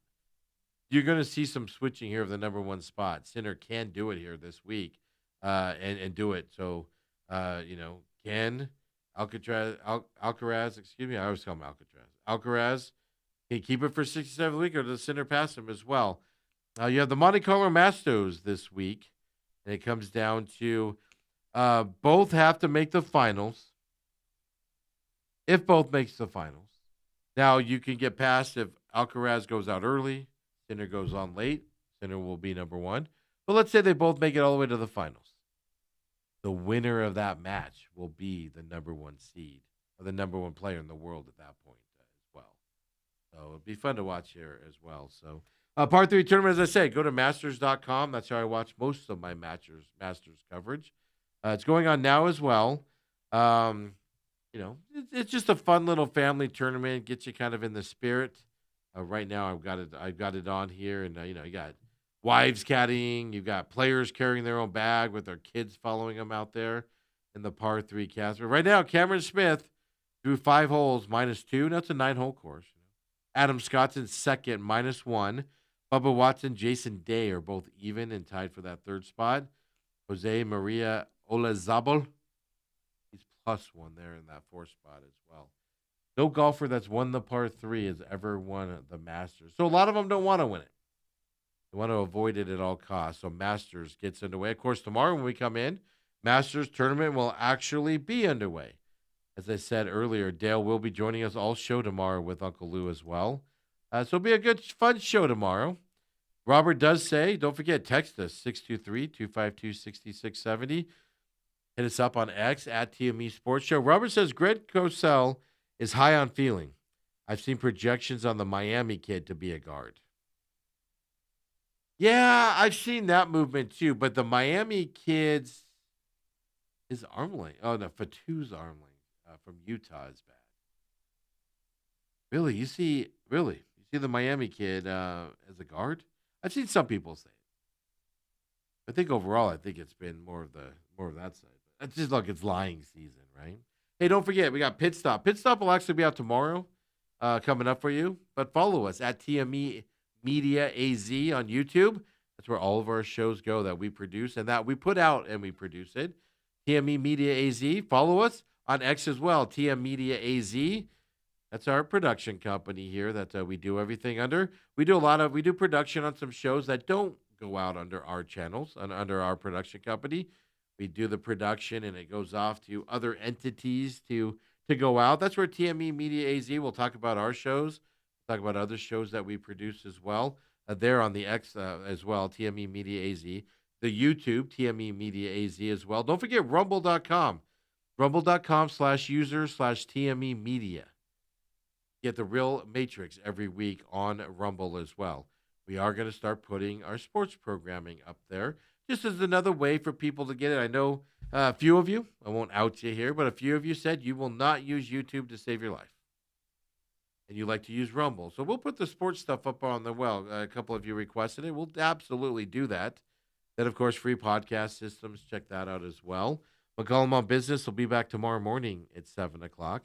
You're going to see some switching here of the #1 spot. Sinner can do it here this week and do it. So, can Alcaraz, excuse me, I always call him Alcatraz. Alcaraz can he keep it for 67 week, or does Sinner pass him as well? You have the Monte Carlo Masters this week, and it comes down to both have to make the finals. If both makes the finals. Now, you can get past if Alcaraz goes out early, Sinner goes on late, Sinner will be #1. But let's say they both make it all the way to the finals. The winner of that match will be the #1 seed, or the #1 player in the world at that point as well. So it'll be fun to watch here as well. So par 3 tournament, as I said, go to masters.com. That's how I watch most of my Masters coverage. It's going on now as well. It's just a fun little family tournament. Gets you kind of in the spirit. Right now, I've got it on here, and you got wives caddying, you've got players carrying their own bag with their kids following them out there in the par 3 cast. But right now, Cameron Smith threw 5 holes, -2. That's a 9-hole course. Adam Scott's in second, -1. Bubba Watson, Jason Day are both even and tied for that 3rd spot. Jose Maria Olazabal, he's +1 there in that 4th spot as well. No golfer that's won the par 3 has ever won the Masters. So a lot of them don't want to win it. They want to avoid it at all costs. So Masters gets underway. Of course, tomorrow when we come in, Masters tournament will actually be underway. As I said earlier, Dale will be joining us all show tomorrow with Uncle Lou as well. So it'll be a good, fun show tomorrow. Robert does say, don't forget, text us, 623-252-6670. Hit us up on X, at TME Sports Show. Robert says, Greg Cosell is high on feeling. I've seen projections on the Miami kid to be a guard. Yeah, I've seen that movement too, but the Miami kid's his arm length. Oh, no, Fatu's arm length from Utah is bad. Really? You see see the Miami kid as a guard? I've seen some people say it. I think overall, I think it's been more of that side. It's just look, it's lying season, right? Hey, don't forget we got Pit Stop. Pit Stop will actually be out tomorrow, coming up for you. But follow us at TME Media AZ on YouTube. That's where all of our shows go that we produce and that we put out and we produce it. TME Media AZ. Follow us on X as well. TM Media AZ. That's our production company here that we do everything under. We do production on some shows that don't go out under our channels and under our production company. We do the production and it goes off to other entities to go out. That's where TME Media AZ will talk about our shows, talk about other shows that we produce as well. They're on the X as well, TME Media AZ. The YouTube, TME Media AZ as well. Don't forget rumble.com. Rumble.com/user/TME Media. Get the real Matrix every week on Rumble as well. We are going to start putting our sports programming up there just as another way for people to get it. I know a few of you, I won't out you here, but a few of you said you will not use YouTube to save your life. And you like to use Rumble. So we'll put the sports stuff up on the well. A couple of you requested it. We'll absolutely do that. Then, of course, free podcast systems. Check that out as well. McCollum on Business will be back tomorrow morning at 7 o'clock.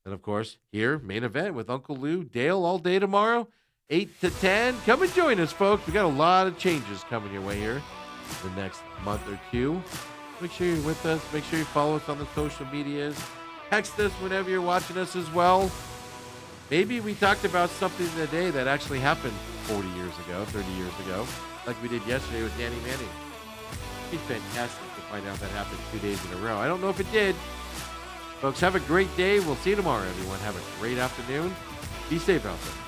And, of course, here, main event with Uncle Lou, Dale, all day tomorrow, 8 to 10. Come and join us, folks. We got a lot of changes coming your way here the next month or two. Make sure you're with us. Make sure you follow us on the social medias. Text us whenever you're watching us as well. Maybe we talked about something today that actually happened 40 years ago, 30 years ago, like we did yesterday with Danny Manning. It'd be fantastic to find out that happened 2 days in a row. I don't know if it did. Folks, have a great day. We'll see you tomorrow, everyone. Have a great afternoon. Be safe out there.